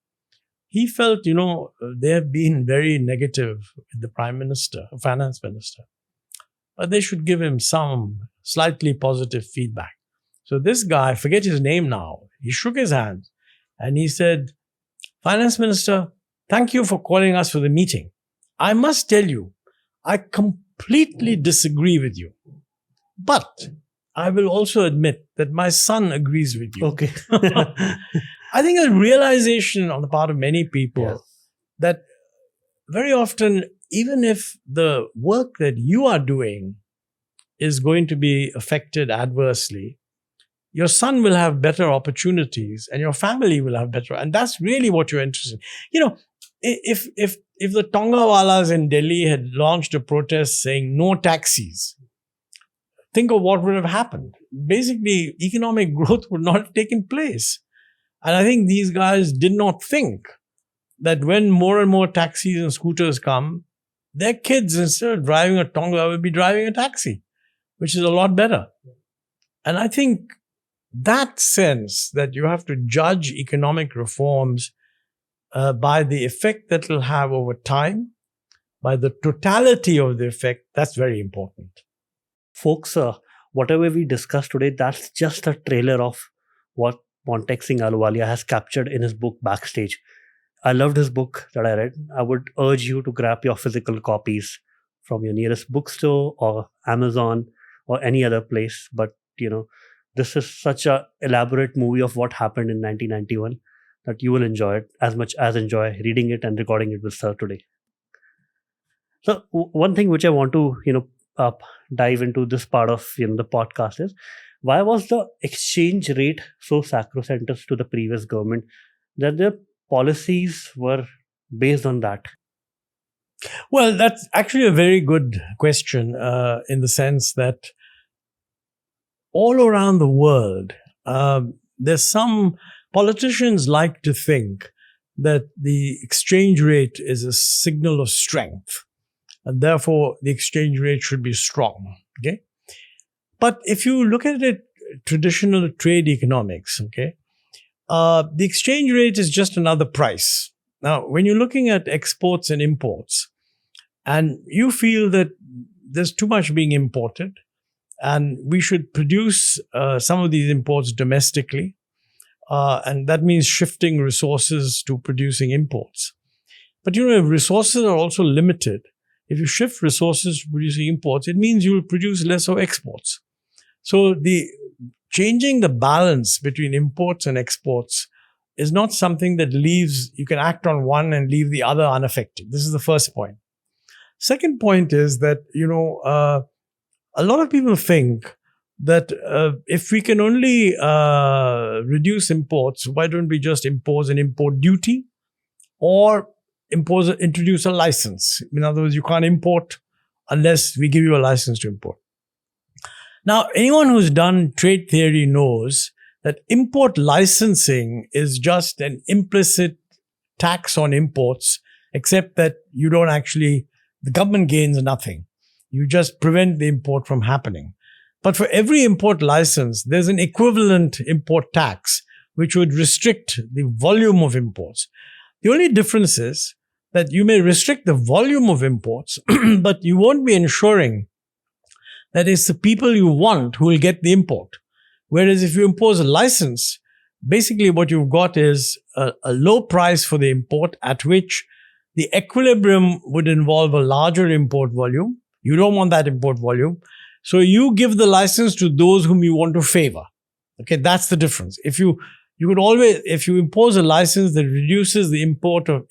he felt, they have been very negative with the prime minister, finance minister, but they should give him some slightly positive feedback. So this guy, I forget his name now, he shook his hand and he said, Finance Minister, thank you for calling us for the meeting. I must tell you, I completely disagree with you. But I will also admit that my son agrees with you. Okay. I think a realization on the part of many people that very often, even if the work that you are doing is going to be affected adversely, your son will have better opportunities and your family will have better. And that's really what you're interested in. If the Tonga walas in Delhi had launched a protest saying no taxis, think of what would have happened. Basically, economic growth would not have taken place. And I think these guys did not think that when more and more taxis and scooters come, their kids, instead of driving a Tonga, will be driving a taxi, which is a lot better. And I think that sense that you have to judge economic reforms by the effect that it'll have over time, by the totality of the effect, that's very important. Folks, whatever we discussed today, that's just a trailer of what Montek Singh Ahluwalia has captured in his book Backstage. I loved his book that I read. I would urge you to grab your physical copies from your nearest bookstore or Amazon or any other place. But, this is such an elaborate movie of what happened in 1991 that you will enjoy it as much as enjoy reading it and recording it with Sir today. So one thing which I want to, dive into this part of, the podcast is, why was the exchange rate so sacrosanct to the previous government that their policies were based on that? Well, that's actually a very good question in the sense that all around the world, there's some politicians like to think that the exchange rate is a signal of strength, and therefore the exchange rate should be strong. Okay, but if you look at it, traditional trade economics, okay, the exchange rate is just another price. Now, when you're looking at exports and imports, and you feel that there's too much being imported, and we should produce some of these imports domestically. And that means shifting resources to producing imports. But if resources are also limited, if you shift resources to producing imports, it means you will produce less of exports. So the changing the balance between imports and exports is not something that you can act on one and leave the other unaffected. This is the first point. Second point is that, a lot of people think that if we can only reduce imports, why don't we just impose an import duty or introduce a license? In other words, you can't import unless we give you a license to import. Now, anyone who's done trade theory knows that import licensing is just an implicit tax on imports, except that the government gains nothing. You just prevent the import from happening. But for every import license, there's an equivalent import tax, which would restrict the volume of imports. The only difference is that you may restrict the volume of imports, but you won't be ensuring that it's the people you want who will get the import. Whereas if you impose a license, basically what you've got is a low price for the import at which the equilibrium would involve a larger import volume. You don't want that import volume. So you give the license to those whom you want to favor. Okay, that's the difference. If you impose a license that reduces the import of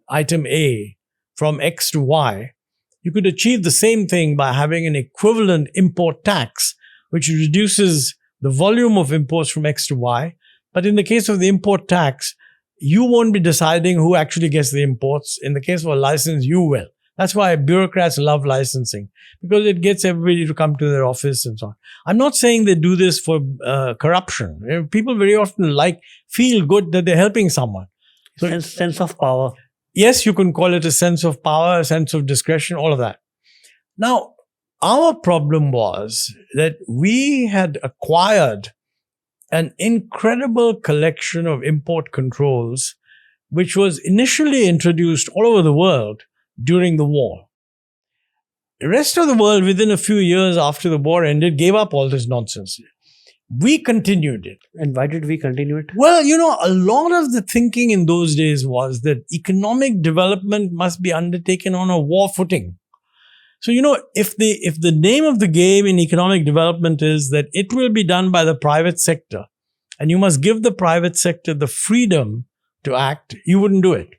item A from X to Y, you could achieve the same thing by having an equivalent import tax, which reduces the volume of imports from X to Y. But in the case of the import tax, you won't be deciding who actually gets the imports. In the case of a license, you will. That's why bureaucrats love licensing, because it gets everybody to come to their office and so on. I'm not saying they do this for corruption. People very often feel good that they're helping someone. So, sense of power. Yes, you can call it a sense of power, a sense of discretion, all of that. Now, our problem was that we had acquired an incredible collection of import controls, which was initially introduced all over the world during the war. The rest of the world, within a few years after the war ended, gave up all this nonsense. We continued it. And why did we continue it? Well, a lot of the thinking in those days was that economic development must be undertaken on a war footing. So, if the name of the game in economic development is that it will be done by the private sector, and you must give the private sector the freedom to act, you wouldn't do it.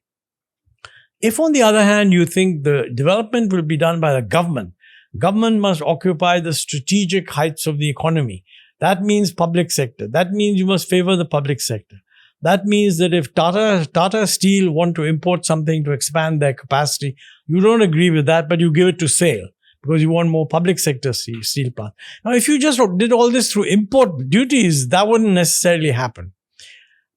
If, on the other hand, you think the development will be done by the government must occupy the strategic heights of the economy. That means public sector. That means you must favor the public sector. That means that if Tata Steel want to import something to expand their capacity, you don't agree with that, but you give it to SAIL because you want more public sector steel plant. Now, if you just did all this through import duties, that wouldn't necessarily happen.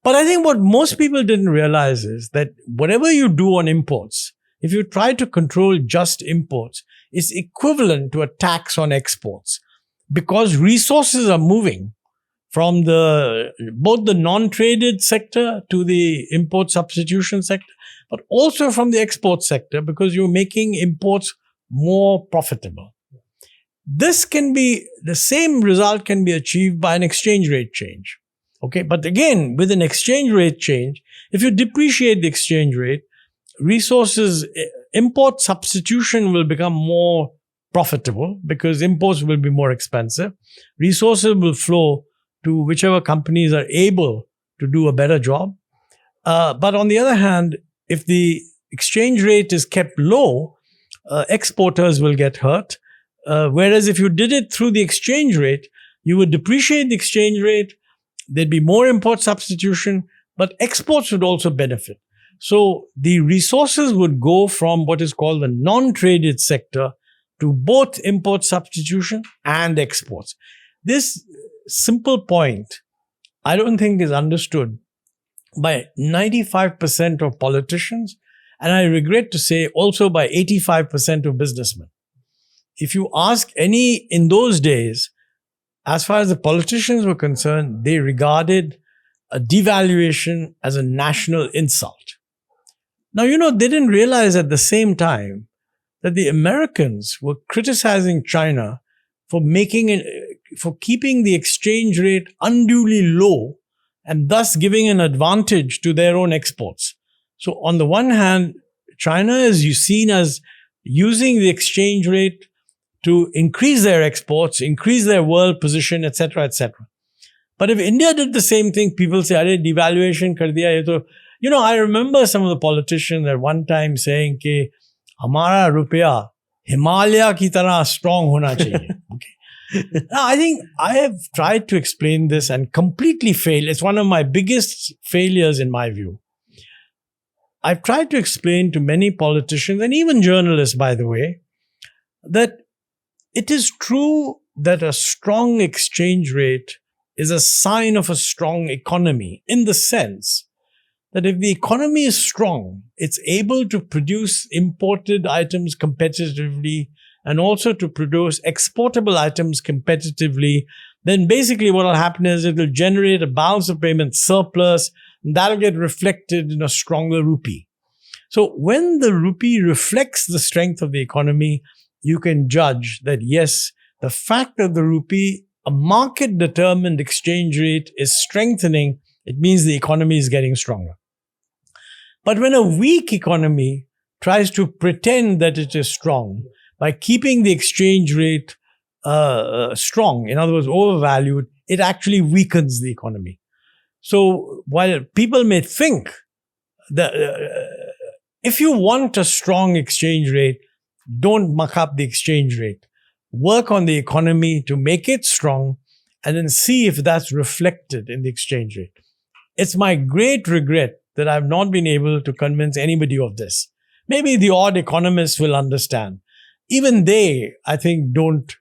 But I think what most people didn't realize is that whatever you do on imports, if you try to control just imports, it's equivalent to a tax on exports because resources are moving from both the non-traded sector to the import substitution sector, but also from the export sector because you're making imports more profitable. The same result can be achieved by an exchange rate change. Okay, but again, with an exchange rate change, if you depreciate the exchange rate, import substitution will become more profitable because imports will be more expensive. Resources will flow to whichever companies are able to do a better job. But on the other hand, if the exchange rate is kept low, exporters will get hurt. Whereas if you did it through the exchange rate, you would depreciate the exchange rate, there'd be more import substitution, but exports would also benefit. So the resources would go from what is called the non-traded sector to both import substitution and exports. This simple point, I don't think is understood by 95% of politicians, and I regret to say also by 85% of businessmen. If you ask any in those days, as far as the politicians were concerned, they regarded a devaluation as a national insult. Now, they didn't realize at the same time that the Americans were criticizing China for keeping the exchange rate unduly low and thus giving an advantage to their own exports. So on the one hand, China is seen as using the exchange rate to increase their exports, increase their world position, etc., etc. But if India did the same thing, people say, "Arey, devaluation kar diya ye to." I remember some of the politicians at one time saying कि हमारा रुपया Himalaya की तरह strong होना चाहिए. Okay. Now, I think I have tried to explain this and completely failed. It's one of my biggest failures in my view. I've tried to explain to many politicians and even journalists, by the way, that it is true that a strong exchange rate is a sign of a strong economy in the sense that if the economy is strong, it's able to produce imported items competitively and also to produce exportable items competitively. Then basically what will happen is it will generate a balance of payment surplus, and that'll get reflected in a stronger rupee. So when the rupee reflects the strength of the economy, you can judge that yes, the fact that the rupee, a market-determined exchange rate, is strengthening, it means the economy is getting stronger. But when a weak economy tries to pretend that it is strong by keeping the exchange rate strong, in other words, overvalued, it actually weakens the economy. So while people may think that if you want a strong exchange rate, don't muck up the exchange rate. Work on the economy to make it strong and then see if that's reflected in the exchange rate. It's my great regret that I've not been able to convince anybody of this. Maybe the odd economist will understand. Even they, I think, don't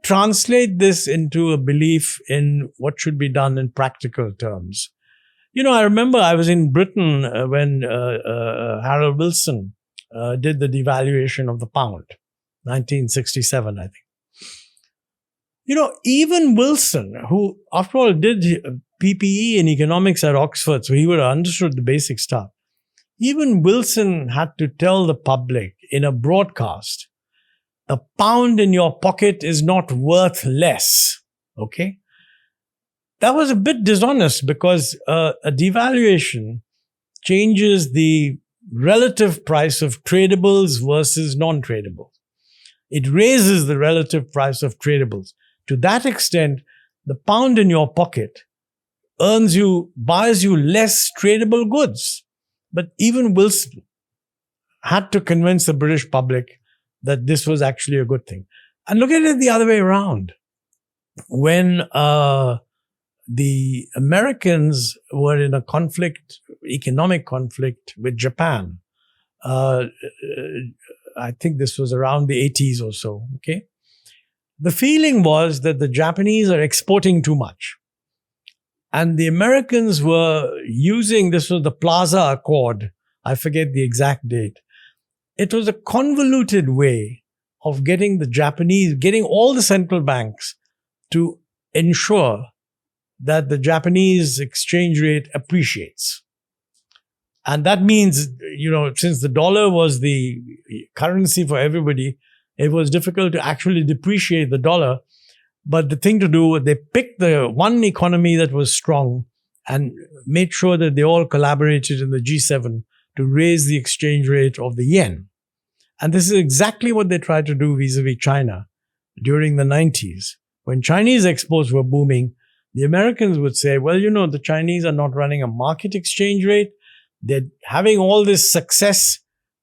translate this into a belief in what should be done in practical terms. I remember I was in Britain when Harold Wilson did the devaluation of the pound, 1967, I think. Even Wilson, who after all did PPE in economics at Oxford, so he would have understood the basic stuff. Even Wilson had to tell the public in a broadcast, a pound in your pocket is not worth less. Okay? That was a bit dishonest because a devaluation changes the relative price of tradables versus non-tradables. It raises the relative price of tradables. To that extent, the pound in your pocket buys you less tradable goods. But even Wilson had to convince the British public that this was actually a good thing. And look at it the other way around. When the Americans were in a economic conflict with Japan, I think this was around the 80s or so, okay? The feeling was that the Japanese are exporting too much. And the Americans were using, this was the Plaza Accord, I forget the exact date. It was a convoluted way of getting all the central banks to ensure that the Japanese exchange rate appreciates. And that means, since the dollar was the currency for everybody, it was difficult to actually depreciate the dollar. But the thing to do, they picked the one economy that was strong and made sure that they all collaborated in the G7 to raise the exchange rate of the yen. And this is exactly what they tried to do vis-a-vis China during the 90s. When Chinese exports were booming, the Americans would say, well, the Chinese are not running a market exchange rate. They're having all this success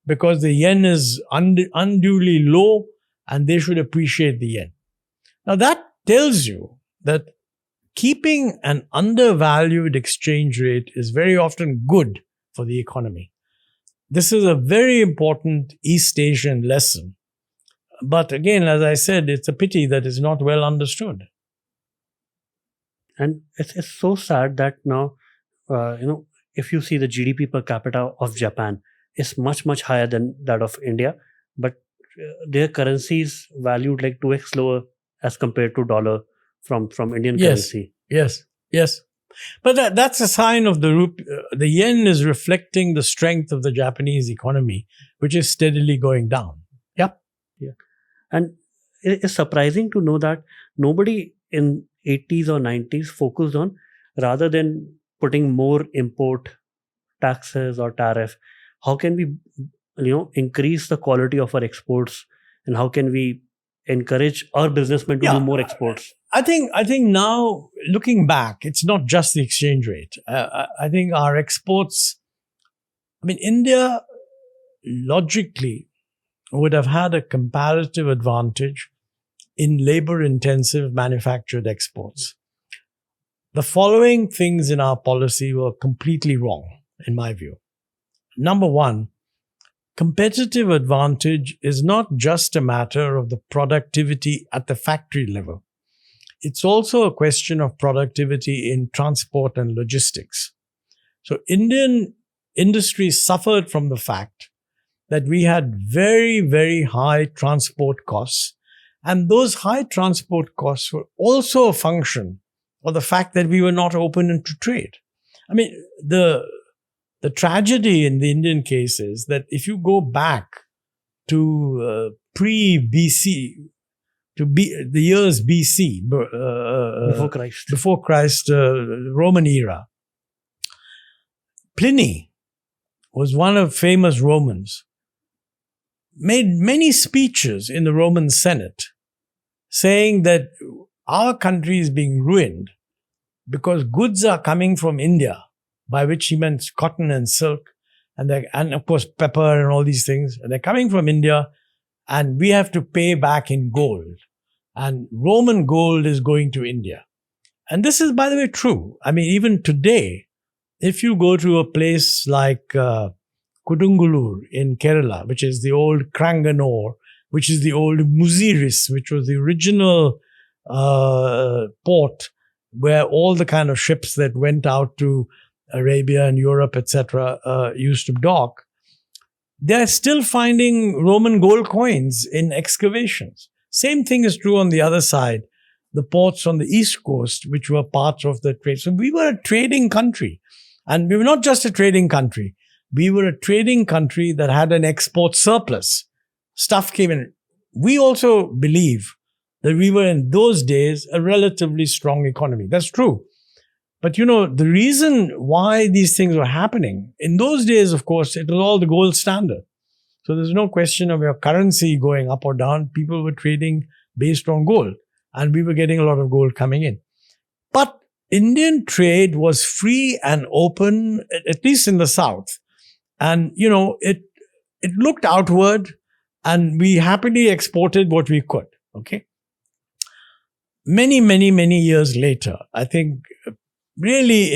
because the yen is unduly low and they should appreciate the yen. Now that tells you that keeping an undervalued exchange rate is very often good for the economy. This is a very important East Asian lesson. But again, as I said, it's a pity that it's not well understood. And it's so sad that now, if you see the GDP per capita of Japan is much, much higher than that of India, but their currency is valued like 2x lower as compared to dollar from Indian currency. Yes. But that's a sign of the yen is reflecting the strength of the Japanese economy, which is steadily going down. Yep. Yeah. And it's surprising to know that nobody in 80s or 90s focused on, rather than putting more import taxes or tariff, how can we increase the quality of our exports, and how can we encourage our businessmen to do more exports? I think now, looking back, it's not just the exchange rate. I think our exports, India logically would have had a comparative advantage in labor-intensive manufactured exports. The following things in our policy were completely wrong, in my view. Number one, competitive advantage is not just a matter of the productivity at the factory level. It's also a question of productivity in transport and logistics. So Indian industry suffered from the fact that we had very, very high transport costs. And those high transport costs were also a function of the fact that we were not open to trade. The tragedy in the Indian case is that if you go back to pre-BC, the years BC, before Christ, Roman era, Pliny was one of famous Romans, made many speeches in the Roman Senate saying that our country is being ruined because goods are coming from India, by which he meant cotton and silk, and of course pepper and all these things. And they're coming from India, and we have to pay back in gold. And Roman gold is going to India. And this is, by the way, true. Even today, if you go to a place like Kudungallur in Kerala, which is the old Cranganore, which is the old Muziris, which was the original port where all the kind of ships that went out to Arabia and Europe, etc., used to dock, they're still finding Roman gold coins in excavations. Same thing is true on the other side, the ports on the East Coast, which were part of the trade. So we were a trading country. And we were not just a trading country. We were a trading country that had an export surplus. Stuff came in. We also believe that we were in those days a relatively strong economy. That's true. But the reason why these things were happening, in those days, of course, it was all the gold standard. So there's no question of your currency going up or down. People were trading based on gold. And we were getting a lot of gold coming in. But Indian trade was free and open, at least in the South. And, it looked outward, and we happily exported what we could. Okay. Many, many, many years later, I think really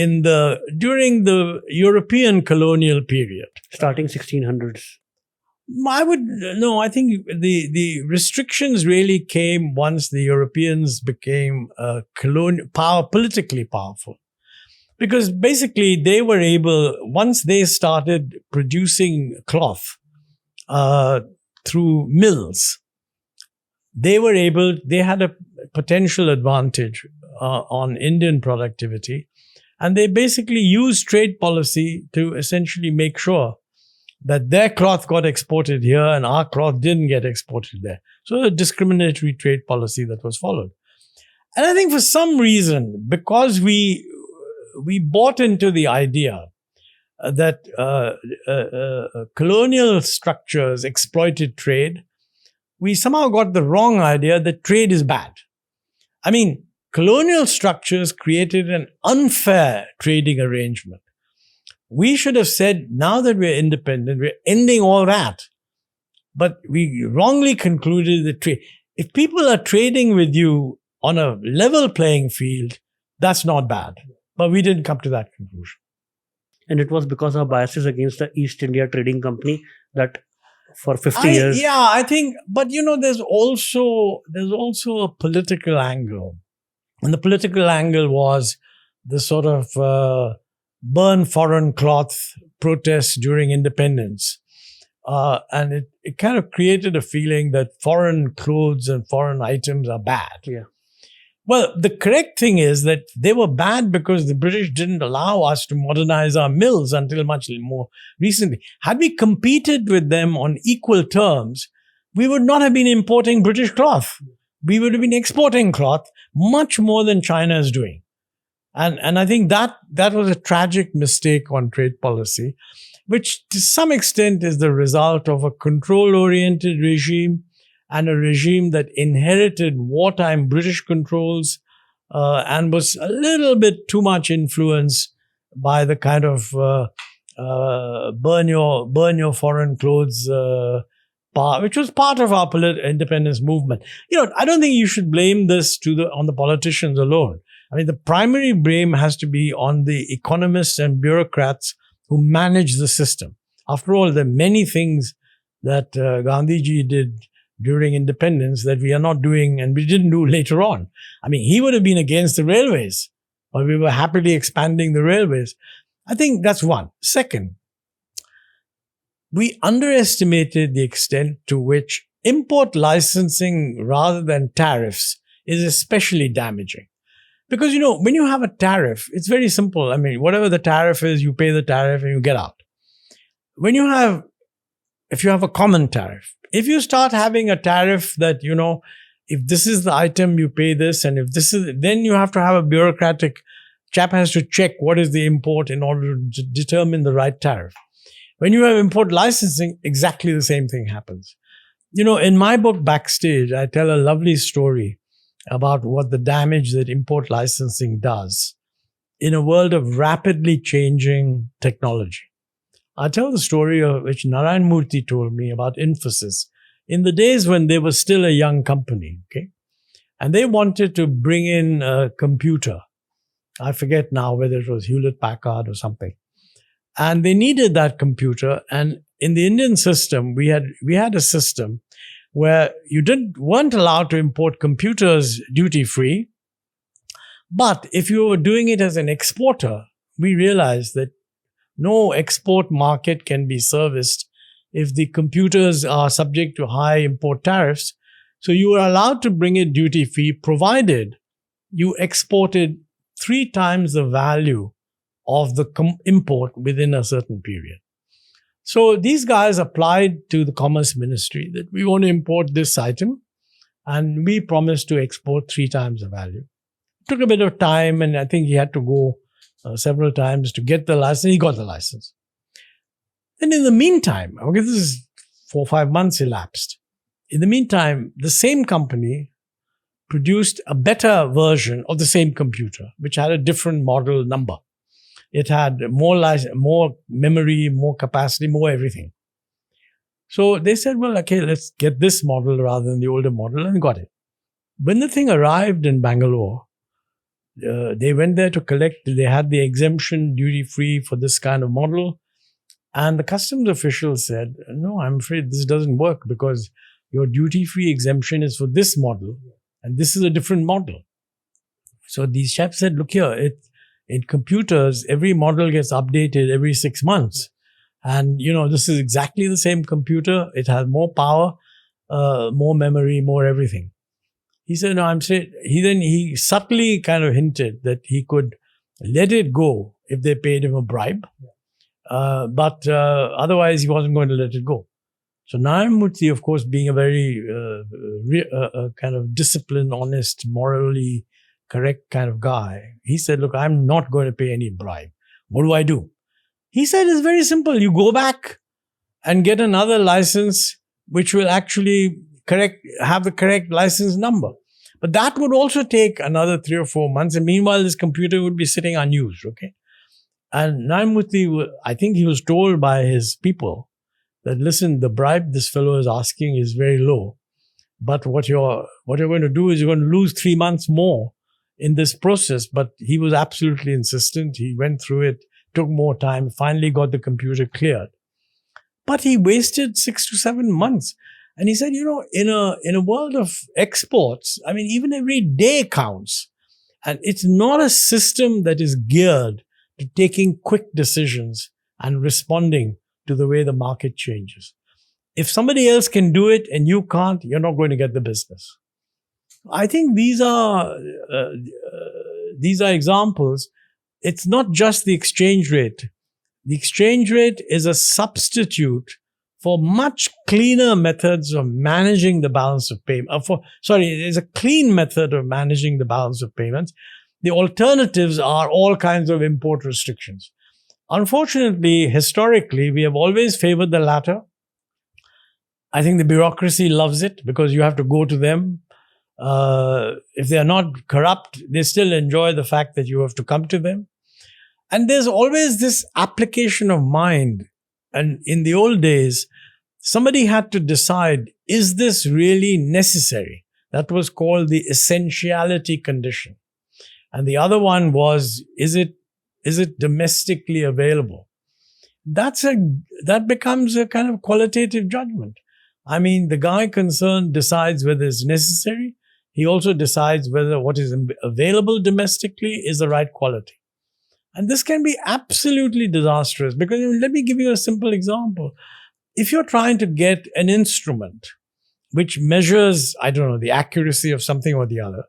during the European colonial period. Starting 1600s. I think the restrictions really came once the Europeans became politically powerful. Because basically they were able, once they started producing cloth through mills, they had a potential advantage on Indian productivity. And they basically used trade policy to essentially make sure that their cloth got exported here and our cloth didn't get exported there. So a discriminatory trade policy that was followed. And I think for some reason, because we bought into the idea that colonial structures exploited trade, we somehow got the wrong idea that trade is bad. I mean, colonial structures created an unfair trading arrangement. We should have said, now that we're independent, we're ending all that. But we wrongly concluded that if people are trading with you on a level playing field, that's not bad. But we didn't come to that conclusion. And it was because of biases against the East India Trading Company that for 50 years. Yeah, I think, but there's also a political angle. And the political angle was the sort of burn foreign cloth protests during independence. And it kind of created a feeling that foreign clothes and foreign items are bad. Yeah. Well, the correct thing is that they were bad because the British didn't allow us to modernize our mills until much more recently. Had we competed with them on equal terms, we would not have been importing British cloth. We would have been exporting cloth much more than China is doing. And I think that was a tragic mistake on trade policy, which to some extent is the result of a control-oriented regime and a regime that inherited wartime British controls and was a little bit too much influenced by the kind of burn your foreign clothes part, which was part of our independence movement. I don't think you should blame this on the politicians alone. I mean, the primary blame has to be on the economists and bureaucrats who manage the system. After all, there are many things that Gandhiji did during independence that we are not doing and we didn't do later on. I mean, he would have been against the railways, but we were happily expanding the railways. I think that's one. Second, we underestimated the extent to which import licensing rather than tariffs is especially damaging. Because, when you have a tariff, it's very simple. I mean, whatever the tariff is, you pay the tariff and you get out. If you have a common tariff, if you start having a tariff that, if this is the item, you pay this, and if this is, then you have to have a bureaucratic chap has to check what is the import in order to determine the right tariff. When you have import licensing, exactly the same thing happens. In my book, Backstage, I tell a lovely story about what the damage that import licensing does in a world of rapidly changing technology. I tell the story of which Narayana Murthy told me about Infosys in the days when they were still a young company, okay? And they wanted to bring in a computer. I forget now whether it was Hewlett-Packard or something. And they needed that computer. And in the Indian system, we had a system where you weren't allowed to import computers duty-free. But if you were doing it as an exporter, we realized that no export market can be serviced if the computers are subject to high import tariffs. So you were allowed to bring it duty-free, provided you exported 3 times the value of the import within a certain period. So these guys applied to the Commerce Ministry that we want to import this item and we promise to export 3 times the value. It took a bit of time, and I think he had to go several times to get the license. He got the license. And in the meantime, okay, this is 4 or 5 months elapsed. In the meantime, the same company produced a better version of the same computer, which had a different model number. It had more memory, more capacity, more everything. So they said, well, okay, let's get this model rather than the older model, and got it. When the thing arrived in Bangalore, they went there to collect. They had the exemption duty-free for this kind of model. And the customs official said, no, I'm afraid this doesn't work because your duty-free exemption is for this model and this is a different model. So these chaps said, look here, in computers, every model gets updated every 6 months. And, this is exactly the same computer. It has more power, more memory, more everything. He said, no, I'm saying, he subtly kind of hinted that he could let it go if they paid him a bribe. But otherwise, he wasn't going to let it go. So Narayana Murthy, of course, being a very kind of disciplined, honest, morally correct kind of guy, he said, look, I'm not going to pay any bribe. What do I do? He said, it's very simple. You go back and get another license, which will actually have the correct license number. But that would also take another 3 or 4 months. And meanwhile, this computer would be sitting unused, okay? And Narayana Murthy, I think he was told by his people that, listen, the bribe this fellow is asking is very low. But what you're going to do is you're going to lose 3 months more in this process. But he was absolutely insistent. He went through it, took more time, finally got the computer cleared. But he wasted 6 to 7 months. And he said, in a world of exports, I mean, even every day counts. And it's not a system that is geared to taking quick decisions and responding to the way the market changes. If somebody else can do it and you can't, you're not going to get the business. I think these are examples. It's not just the exchange rate. The exchange rate is a substitute for much cleaner methods of managing the balance of payment. It is a clean method of managing the balance of payments. The alternatives are all kinds of import restrictions. Unfortunately, historically, we have always favored the latter. I think the bureaucracy loves it because you have to go to them. If they are not corrupt, they still enjoy the fact that you have to come to them. And there's always this application of mind. And in the old days, somebody had to decide, is this really necessary? That was called the essentiality condition. And the other one was, is it domestically available? That becomes a kind of qualitative judgment. I mean, the guy concerned decides whether it's necessary. He also decides whether what is available domestically is the right quality. And this can be absolutely disastrous because let me give you a simple example. If you're trying to get an instrument which measures, the accuracy of something or the other,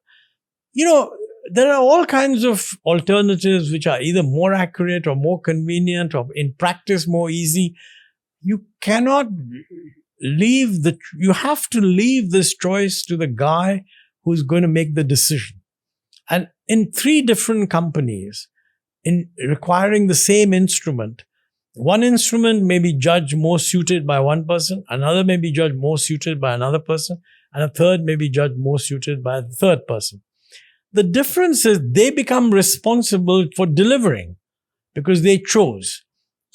there are all kinds of alternatives which are either more accurate or more convenient or in practice more easy. You cannot you have to leave this choice to the guy who's going to make the decision. And in 3 different companies, in requiring the same instrument, one instrument may be judged more suited by one person, another may be judged more suited by another person, and a third may be judged more suited by the third person. The difference is they become responsible for delivering because they chose.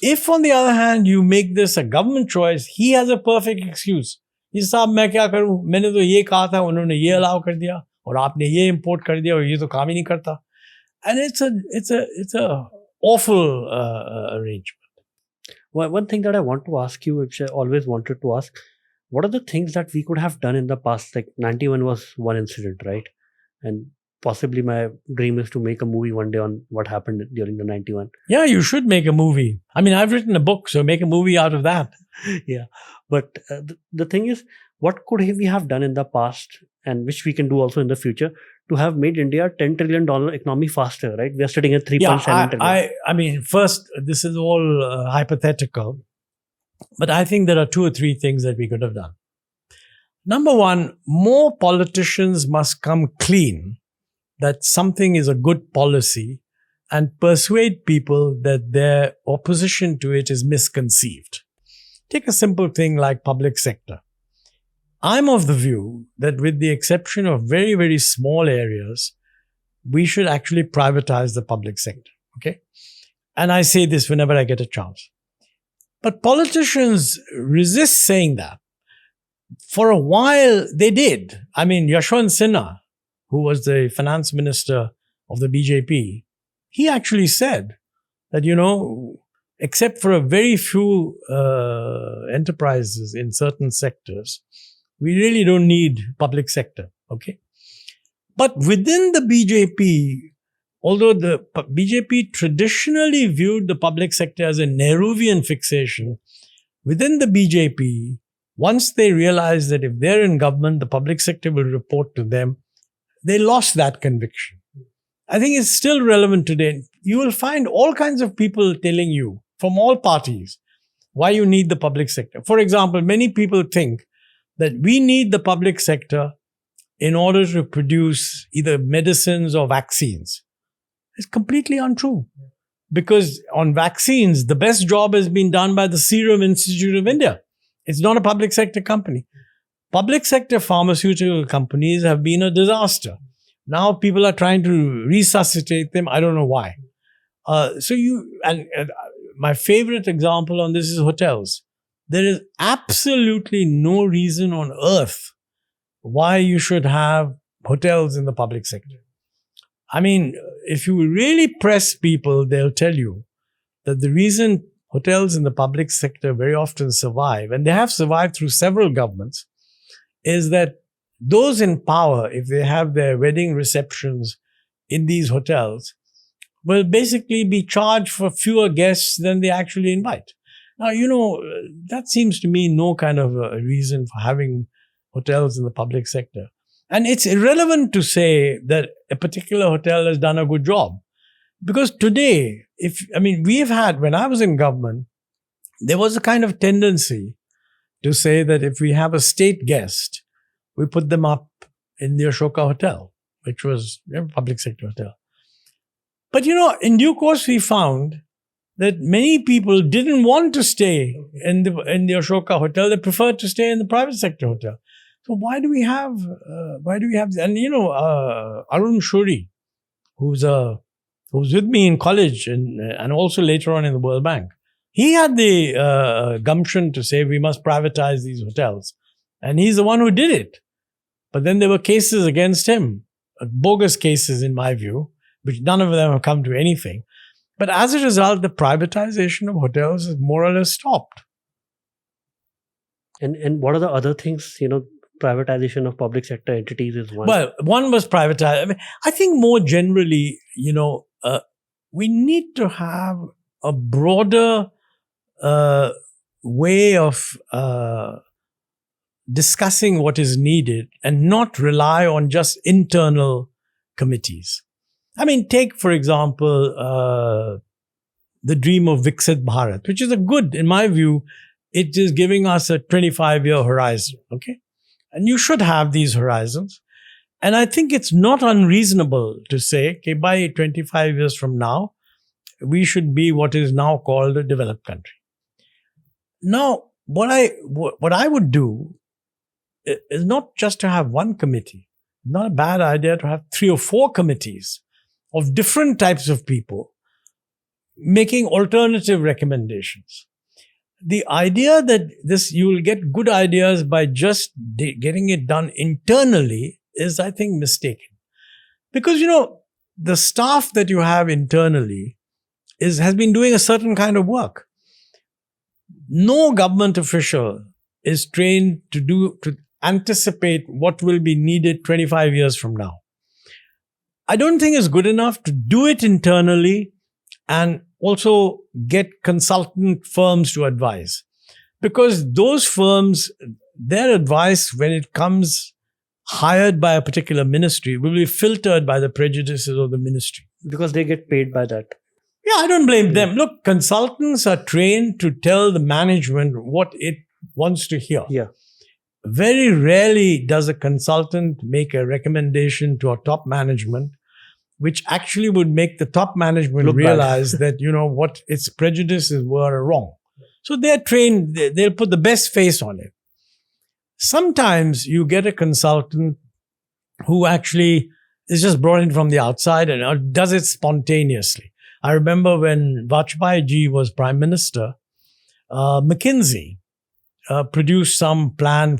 If, on the other hand, you make this a government choice, he has a perfect excuse. He says, "Saab, main kya karu? Maine to ye kaha tha, unhone ye allow kar diya, aur aapne ye import kar diya, aur ye to kaam hi nahi karta." And it's a awful arrangement. Well, one thing that I want to ask you, which I always wanted to ask, what are the things that we could have done in the past? Like 91 was one incident, right? And possibly my dream is to make a movie one day on what happened during the 91. Yeah, you should make a movie. I mean, I've written a book, so make a movie out of that. Yeah, but the thing is, what could we have done in the past, and which we can do also in the future, to have made India $10 trillion economy faster, right? We are sitting at 3.7 trillion. I mean, first, this is all hypothetical, but I think there are 2 or 3 things that we could have done. Number one, more politicians must come clean that something is a good policy and persuade people that their opposition to it is misconceived. Take a simple thing like public sector. I'm of the view that with the exception of very, very small areas, we should actually privatize the public sector. Okay? And I say this whenever I get a chance. But politicians resist saying that. For a while, they did. I mean, Yashwant Sinha, who was the finance minister of the BJP, he actually said that, except for a very few enterprises in certain sectors, we really don't need public sector. Okay. But within the BJP, although the BJP traditionally viewed the public sector as a Nehruvian fixation, within the BJP, once they realized that if they're in government, the public sector will report to them, they lost that conviction. I think it's still relevant today. You will find all kinds of people telling you from all parties why you need the public sector. For example, many people think that we need the public sector in order to produce either medicines or vaccines. It's completely untrue. Because on vaccines, the best job has been done by the Serum Institute of India. It's not a public sector company. Public sector pharmaceutical companies have been a disaster. Now people are trying to resuscitate them. I don't know why. My favorite example on this is hotels. There is absolutely no reason on earth why you should have hotels in the public sector. I mean, if you really press people, they'll tell you that the reason hotels in the public sector very often survive, and they have survived through several governments, is that those in power, if they have their wedding receptions in these hotels, will basically be charged for fewer guests than they actually invite. Now, that seems to me no kind of a reason for having hotels in the public sector. And it's irrelevant to say that a particular hotel has done a good job. Because today, when I was in government, there was a kind of tendency to say that if we have a state guest, we put them up in the Ashoka Hotel, which was a public sector hotel. But, in due course, we found that many people didn't want to stay in the Ashoka Hotel. They preferred to stay in the private sector hotel. So why do we have, and Arun Shuri, who's with me in college and also later on in the World Bank, he had the gumption to say we must privatize these hotels. And he's the one who did it. But then there were cases against him, bogus cases in my view, which none of them have come to anything. But as a result, the privatization of hotels is more or less stopped. And what are the other things, privatization of public sector entities is one? Well, one was privatized. I think more generally, we need to have a broader way of discussing what is needed and not rely on just internal committees. Take, for example, the dream of Viksit Bharat, which is in my view, it is giving us a 25-year horizon, okay? And you should have these horizons. And I think it's not unreasonable to say, okay, by 25 years from now, we should be what is now called a developed country. Now, what I would do is not just to have one committee. Not a bad idea to have 3 or 4 committees of different types of people making alternative recommendations. The idea that you will get good ideas by just getting it done internally is, I think, mistaken. Because, the staff that you have internally has been doing a certain kind of work. No government official is trained to anticipate what will be needed 25 years from now. I don't think it's good enough to do it internally and also get consultant firms to advise. Because those firms, their advice when it comes hired by a particular ministry will be filtered by the prejudices of the ministry. Because they get paid by that. Yeah, I don't blame them. Look, consultants are trained to tell the management what it wants to hear. Yeah. Very rarely does a consultant make a recommendation to a top management, which actually would make the top management realize that, what its prejudices were wrong. So they're trained, they'll put the best face on it. Sometimes you get a consultant who actually is just brought in from the outside and does it spontaneously. I remember when Vajpayee ji was Prime Minister, McKinsey produced some plan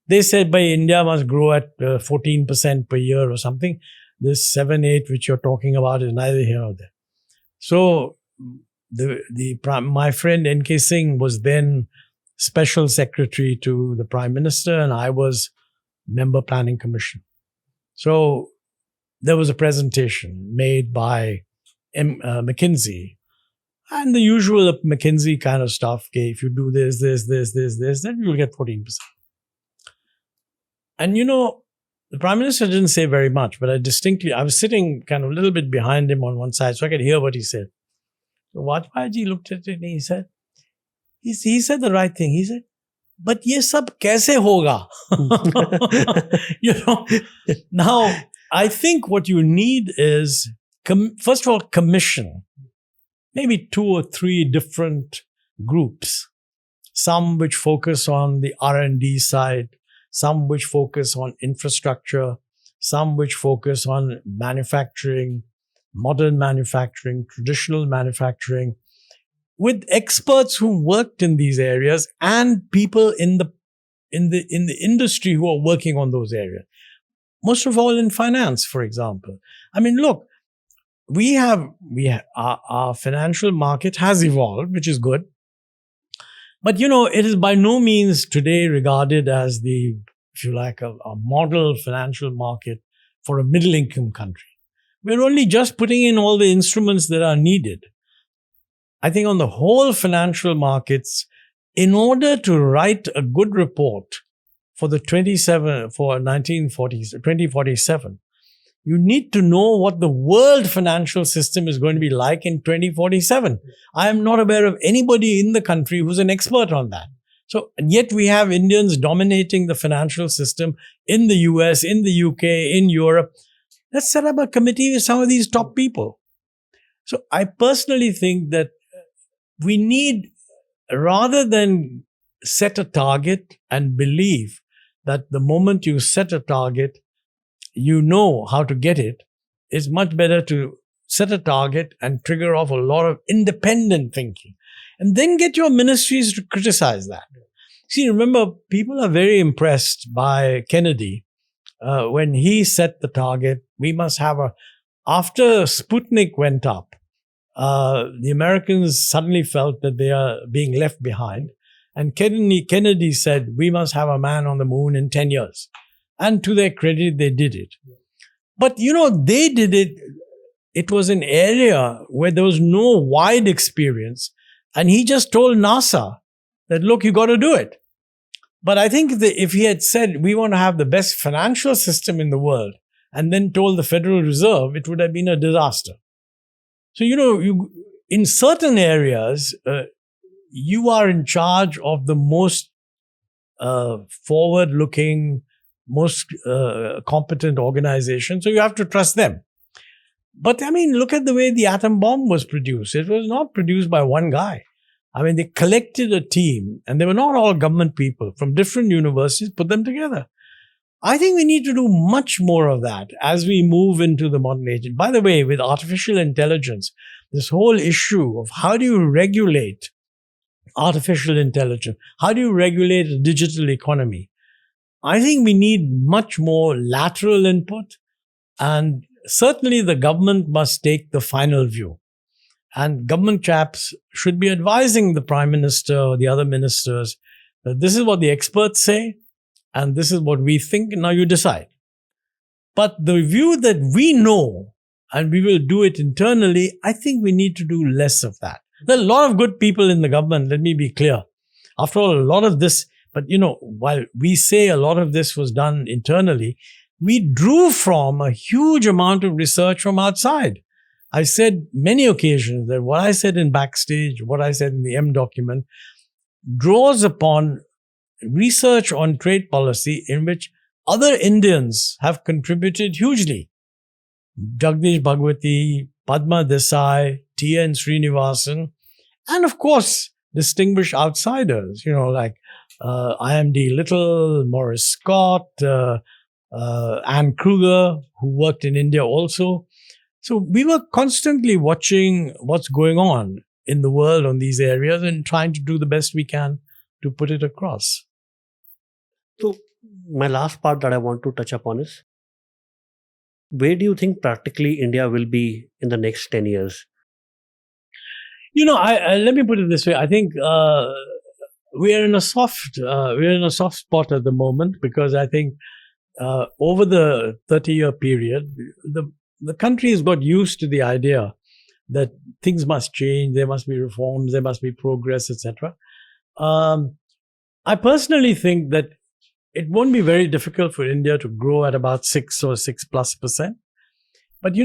they said by India must grow at 14% per year or something. This 7-8 which you're talking about is neither here nor there. So my friend N.K. Singh was then Special Secretary to the Prime Minister, and I was Member Planning Commission. So there was a presentation made by McKinsey, and the usual McKinsey kind of stuff. Okay, if you do this, then you'll get 14%. And the Prime Minister didn't say very much, but I was sitting kind of a little bit behind him on one side, so I could hear what he said. So Vajpayee ji looked at it and he said, he said the right thing. He said, but ye sab kaise hoga? Now, I think what you need is, first of all, commission maybe 2 or 3 different groups. Some which focus on the R&D side, some which focus on infrastructure, some which focus on manufacturing, modern manufacturing, traditional manufacturing, with experts who worked in these areas and people in the industry who are working on those areas. Most of all in finance, for example. I mean, look, our financial market has evolved, which is good. But, it is by no means today regarded as if you like, a model financial market for a middle-income country. We're only just putting in all the instruments that are needed. I think on the whole financial markets, in order to write a good report for 2047, you need to know what the world financial system is going to be like in 2047. I am not aware of anybody in the country who's an expert on that. So, and yet we have Indians dominating the financial system in the US, in the UK, in Europe. Let's set up a committee with some of these top people. So I personally think that we need, rather than set a target and believe that the moment you set a target, you know how to get it, it's much better to set a target and trigger off a lot of independent thinking. And then get your ministries to criticize that. See, remember, people are very impressed by Kennedy. When he set the target, we must have after Sputnik went up, the Americans suddenly felt that they are being left behind. And Kennedy said, we must have a man on the moon in 10 years. And to their credit, they did it. But, they did it. It was an area where there was no wide experience. And he just told NASA that, look, you got to do it. But I think that if he had said, we want to have the best financial system in the world, and then told the Federal Reserve, it would have been a disaster. So, in certain areas, you are in charge of the most forward-looking, most competent organization. So you have to trust them. But look at the way the atom bomb was produced. It was not produced by one guy. They collected a team, and they were not all government people from different universities, put them together. I think we need to do much more of that as we move into the modern age. And by the way, with artificial intelligence, this whole issue of how do you regulate artificial intelligence? How do you regulate a digital economy? I think we need much more lateral input, and certainly the government must take the final view. And government chaps should be advising the Prime Minister or the other ministers that this is what the experts say, and this is what we think, and now you decide. But the view that we know and we will do it internally, I think we need to do less of that. There are a lot of good people in the government, let me be clear. After all, a lot of this, but while we say a lot of this was done internally, we drew from a huge amount of research from outside. I said many occasions that what I said in Backstage, what I said in the M document, draws upon research on trade policy in which other Indians have contributed hugely. Jagdish Bhagwati, Padma Desai, T.N. Srinivasan, and of course, distinguished outsiders, like IMD Little, Morris Scott, Anne Kruger, who worked in India also. So we were constantly watching what's going on in the world on these areas and trying to do the best we can to put it across. So my last part that I want to touch upon is, where do you think practically India will be in the next 10 years? Let me put it this way. I think we are in a soft spot at the moment, because I think over the 30-year period, the country has got used to the idea that things must change, there must be reforms, there must be progress, etc. I personally think that it won't be very difficult for India to grow at about 6 or 6+%. But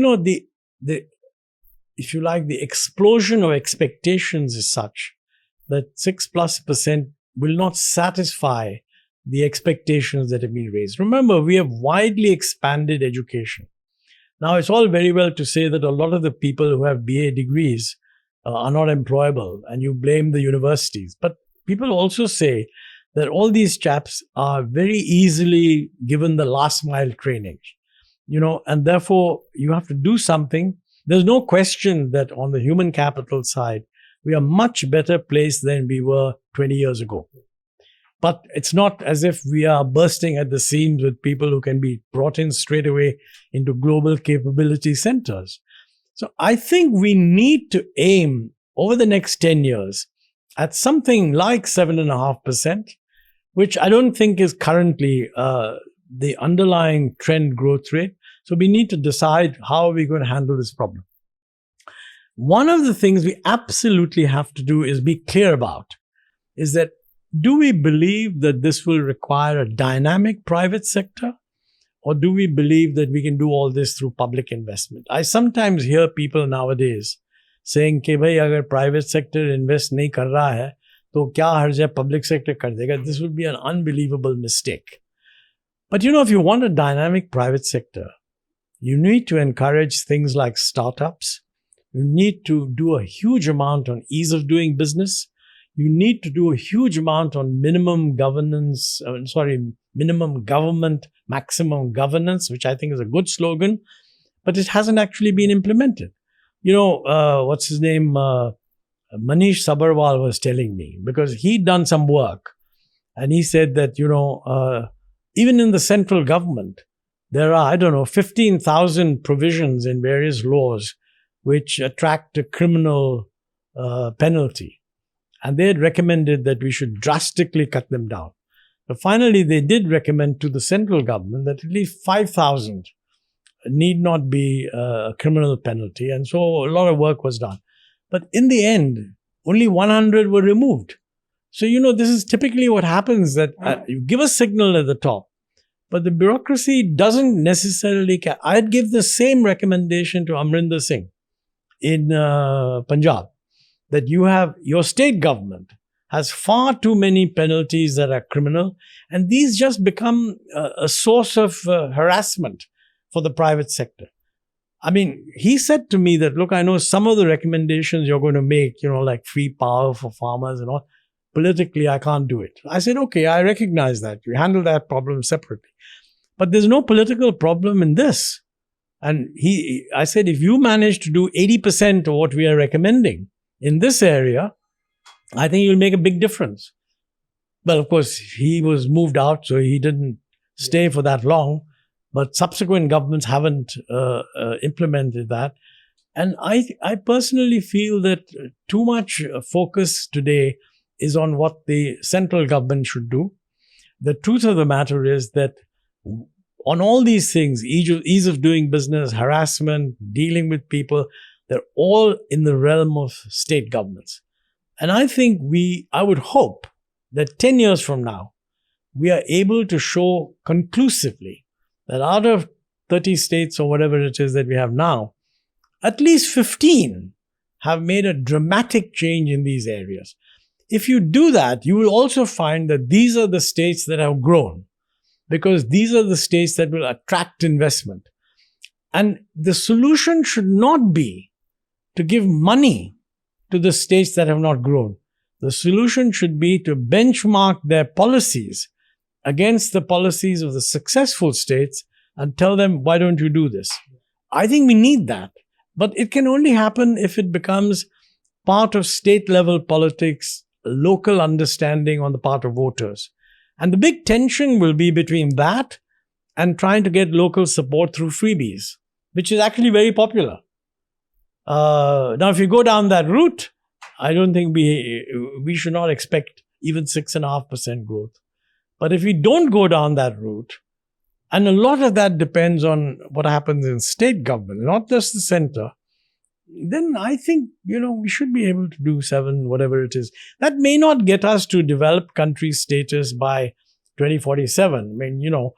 if you like, the explosion of expectations is such that 6+% will not satisfy the expectations that have been raised. Remember, we have widely expanded education. Now, it's all very well to say that a lot of the people who have BA degrees are not employable, and you blame the universities. But people also say that all these chaps are very easily given the last mile training, and therefore you have to do something. There's no question that on the human capital side, we are much better placed than we were 20 years ago. But it's not as if we are bursting at the seams with people who can be brought in straight away into global capability centers. So I think we need to aim over the next 10 years at something like 7.5%, which I don't think is currently the underlying trend growth rate. So we need to decide how are we going to handle this problem. One of the things we absolutely have to do is be clear about is that, do we believe that this will require a dynamic private sector, or do we believe that we can do all this through public investment? I sometimes hear people nowadays saying कि भाई अगर private sector invest नहीं कर रहा है तो क्या हर्ज है public sector कर देगा. This would be an unbelievable mistake. But if you want a dynamic private sector, you need to encourage things like startups. You need to do a huge amount on ease of doing business. You need to do a huge amount on minimum government, maximum governance, which I think is a good slogan, but it hasn't actually been implemented. What's his name? Manish Sabharwal was telling me, because he'd done some work, and he said that, even in the central government, there are, 15,000 provisions in various laws which attract a criminal penalty. And they had recommended that we should drastically cut them down. But finally, they did recommend to the central government that at least 5,000 need not be a criminal penalty. And so a lot of work was done. But in the end, only 100 were removed. So, this is typically what happens, that you give a signal at the top, but the bureaucracy doesn't necessarily care. I'd give the same recommendation to Amrinder Singh in Punjab, that you have your state government has far too many penalties that are criminal, and these just become a source of harassment for the private sector. I mean, he said to me that, look, I know some of the recommendations you're going to make, like free power for farmers and all. Politically, I can't do it. I said, okay, I recognize that. You handle that problem separately. But there's no political problem in this. And I said, if you manage to do 80% of what we are recommending in this area, I think you'll make a big difference. Well, of course, he was moved out, so he didn't stay for that long. But subsequent governments haven't implemented that. And I personally feel that too much focus today is on what the central government should do. The truth of the matter is that on all these things, ease of doing business, harassment, dealing with people, they're all in the realm of state governments. And I think I would hope that 10 years from now, we are able to show conclusively that out of 30 states or whatever it is that we have now, at least 15 have made a dramatic change in these areas. If you do that, you will also find that these are the states that have grown, because these are the states that will attract investment. And the solution should not be to give money to the states that have not grown. The solution should be to benchmark their policies against the policies of the successful states and tell them, why don't you do this? I think we need that. But it can only happen if it becomes part of state-level politics, local understanding on the part of voters. And the big tension will be between that and trying to get local support through freebies, which is actually very popular. Now, if you go down that route, I don't think we should not expect even 6.5% growth. But if we don't go down that route, and a lot of that depends on what happens in state government, not just the center, then I think, we should be able to do 7, whatever it is. That may not get us to developed country status by 2047. I mean,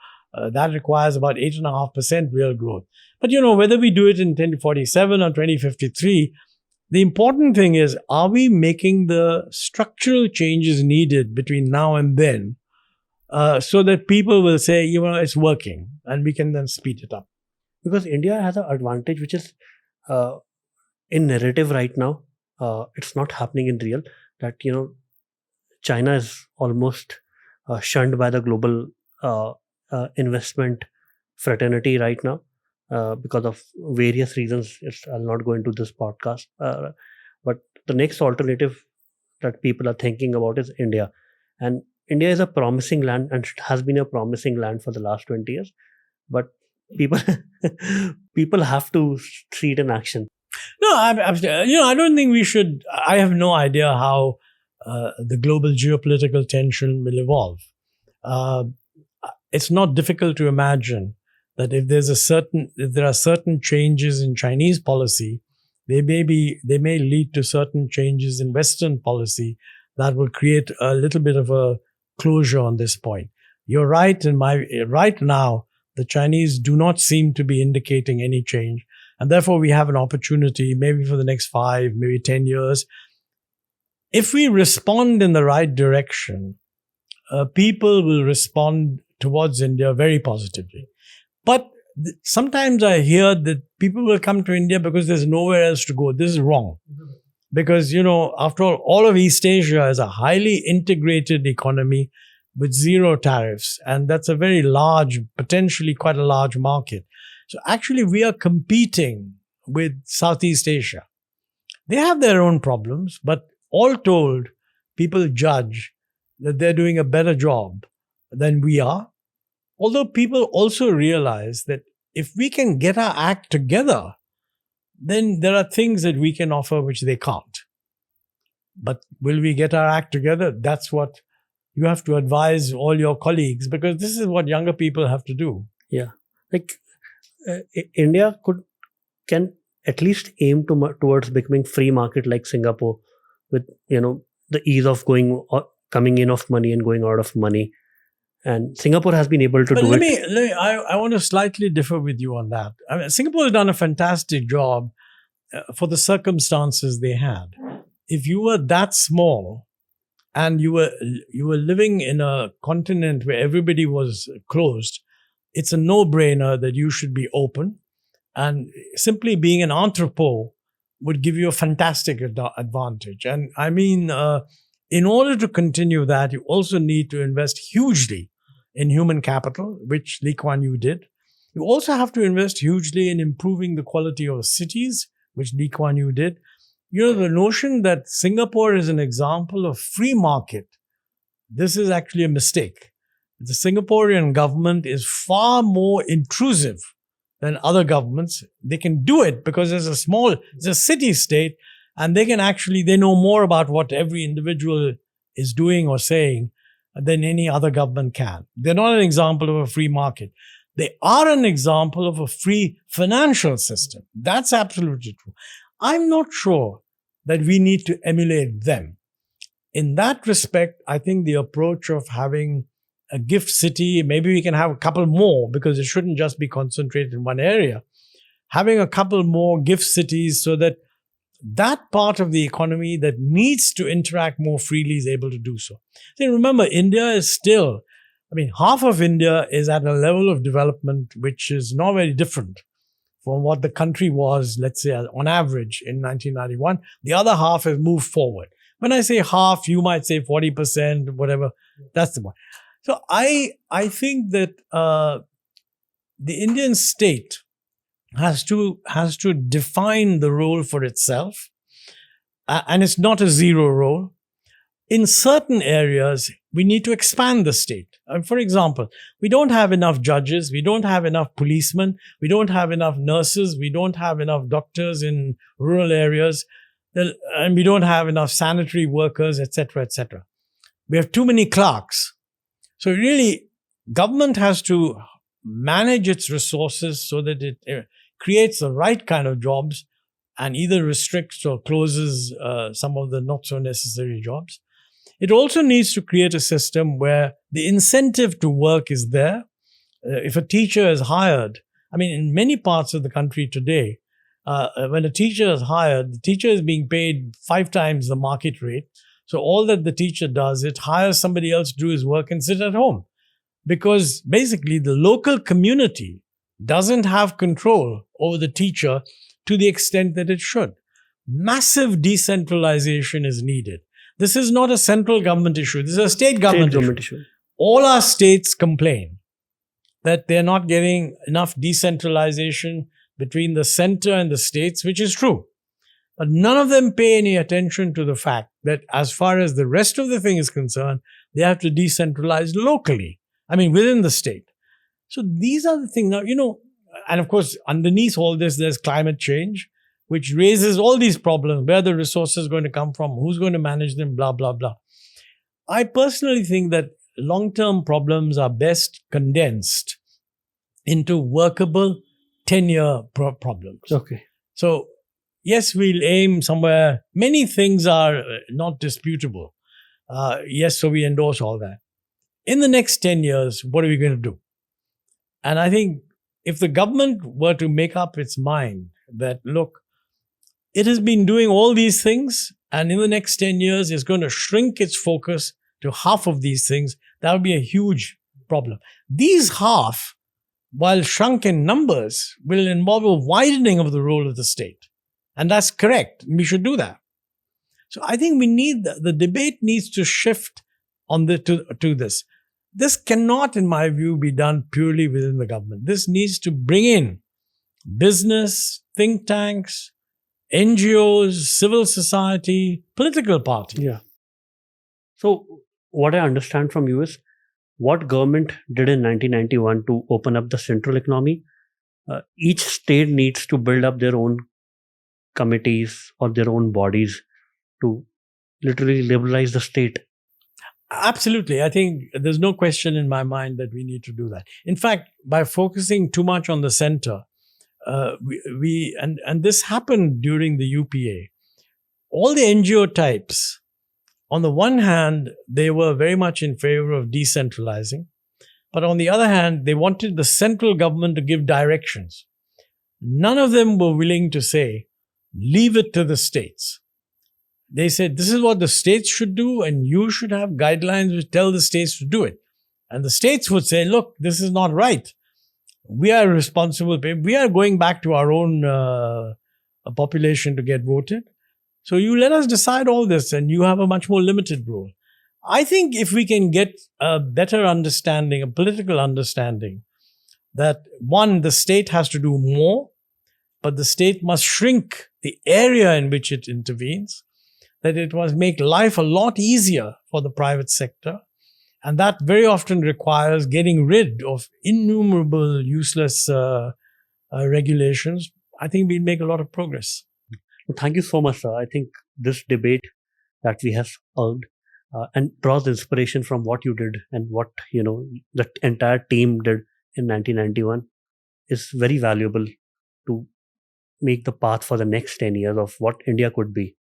that requires about 8.5% real growth. But, whether we do it in 2047 or 2053, the important thing is, are we making the structural changes needed between now and then so that people will say, it's working, and we can then speed it up? Because India has an advantage which is in narrative right now. It's not happening in real. That, China is almost shunned by the global investment fraternity right now because of various reasons. I'll not go into this podcast. But the next alternative that people are thinking about is India. And India is a promising land and has been a promising land for the last 20 years. But people have to see it in action. No, I don't think we should. I have no idea how the global geopolitical tension will evolve. It's not difficult to imagine that if there are certain changes in Chinese policy, they may lead to certain changes in Western policy that will create a little bit of a closure on this point. You're right. Right now, the Chinese do not seem to be indicating any change. And therefore, we have an opportunity, maybe for the next 5, maybe 10 years. If we respond in the right direction, people will respond towards India very positively. But sometimes I hear that people will come to India because there's nowhere else to go. This is wrong. Because, after all of East Asia is a highly integrated economy with zero tariffs. And that's a very large, potentially quite a large market. So actually, we are competing with Southeast Asia. They have their own problems, but all told, people judge that they're doing a better job than we are. Although people also realize that if we can get our act together, then there are things that we can offer which they can't. But will we get our act together? That's what you have to advise all your colleagues, because this is what younger people have to do. Yeah. India can at least aim towards becoming free market like Singapore, with the ease of coming in of money and going out of money. And Singapore has been able to do it. I want to slightly differ with you on that. I mean, Singapore has done a fantastic job for the circumstances they had. If you were that small and you were living in a continent where everybody was closed, it's a no-brainer that you should be open. And simply being an entrepot would give you a fantastic advantage. And I mean, in order to continue that, you also need to invest hugely in human capital, which Lee Kuan Yew did. You also have to invest hugely in improving the quality of cities, which Lee Kuan Yew did. The notion that Singapore is an example of free market, this is actually a mistake. The Singaporean government is far more intrusive than other governments. They can do it because it's a city state, and they know more about what every individual is doing or saying than any other government can. They're not an example of a free market. They are an example of a free financial system. That's absolutely true. I'm not sure that we need to emulate them. In that respect, I think the approach of having a gift city, maybe we can have a couple more because it shouldn't just be concentrated in one area. Having a couple more gift cities so that that part of the economy that needs to interact more freely is able to do so. See, remember, India is still, half of India is at a level of development which is not very different from what the country was, let's say, on average in 1991. The other half has moved forward. When I say half, you might say 40%, whatever. That's the point. So I think that the Indian state has to define the role for itself, and it's not a zero role. In certain areas, we need to expand the state. For example, we don't have enough judges, we don't have enough policemen, we don't have enough nurses, we don't have enough doctors in rural areas, and we don't have enough sanitary workers, etc., etc. We have too many clerks. So really, government has to manage its resources so that it creates the right kind of jobs and either restricts or closes some of the not so necessary jobs. It also needs to create a system where the incentive to work is there. If a teacher is hired, in many parts of the country today, when a teacher is hired, the teacher is being paid 5 times the market rate. So all that the teacher does, it hires somebody else to do his work and sit at home. Because basically the local community doesn't have control over the teacher to the extent that it should. Massive decentralization is needed. This is not a central government issue. This is a state government issue. All our states complain that they're not getting enough decentralization between the center and the states, which is true. But none of them pay any attention to the fact that as far as the rest of the thing is concerned, they have to decentralize locally. Within the state. So these are the things now, and of course, underneath all this, there's climate change, which raises all these problems. Where are the resources going to come from? Who's going to manage them? Blah, blah, blah. I personally think that long-term problems are best condensed into workable 10-year problems. Okay. So, yes, we'll aim somewhere. Many things are not disputable. Yes, so we endorse all that. In the next 10 years, what are we going to do? And I think if the government were to make up its mind that, look, it has been doing all these things, and in the next 10 years, it's going to shrink its focus to half of these things, that would be a huge problem. These half, while shrunk in numbers, will involve a widening of the role of the state. And that's correct. We should do that. So I think we need, the debate needs to shift on to this. This cannot, in my view, be done purely within the government. This needs to bring in business, think tanks, NGOs, civil society, political parties. Yeah. So what I understand from you is what government did in 1991 to open up the central economy. Each state needs to build up their own committees or their own bodies to literally liberalize the state. Absolutely. I think there's no question in my mind that we need to do that. In fact, by focusing too much on the center, and this happened during the UPA, all the NGO types, on the one hand, they were very much in favor of decentralizing. But on the other hand, they wanted the central government to give directions. None of them were willing to say, leave it to the states. They said, this is what the states should do, and you should have guidelines which tell the states to do it. And the states would say, look, this is not right. We are responsible. We are going back to our own population to get voted. So you let us decide all this, and you have a much more limited role. I think if we can get a better understanding, a political understanding, that one, the state has to do more, but the state must shrink the area in which it intervenes, that it must make life a lot easier for the private sector. And that very often requires getting rid of innumerable useless regulations. I think we'll make a lot of progress. Well, thank you so much, sir. I think this debate that we have earned and draws inspiration from what you did and what, the entire team did in 1991 is very valuable to make the path for the next 10 years of what India could be.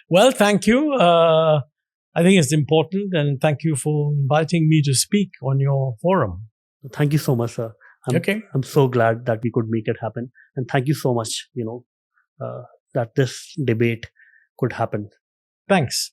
Well, thank you. I think it's important, and thank you for inviting me to speak on your forum. Thank you so much, sir. I'm so glad that we could make it happen, and thank you so much, that this debate could happen. Thanks.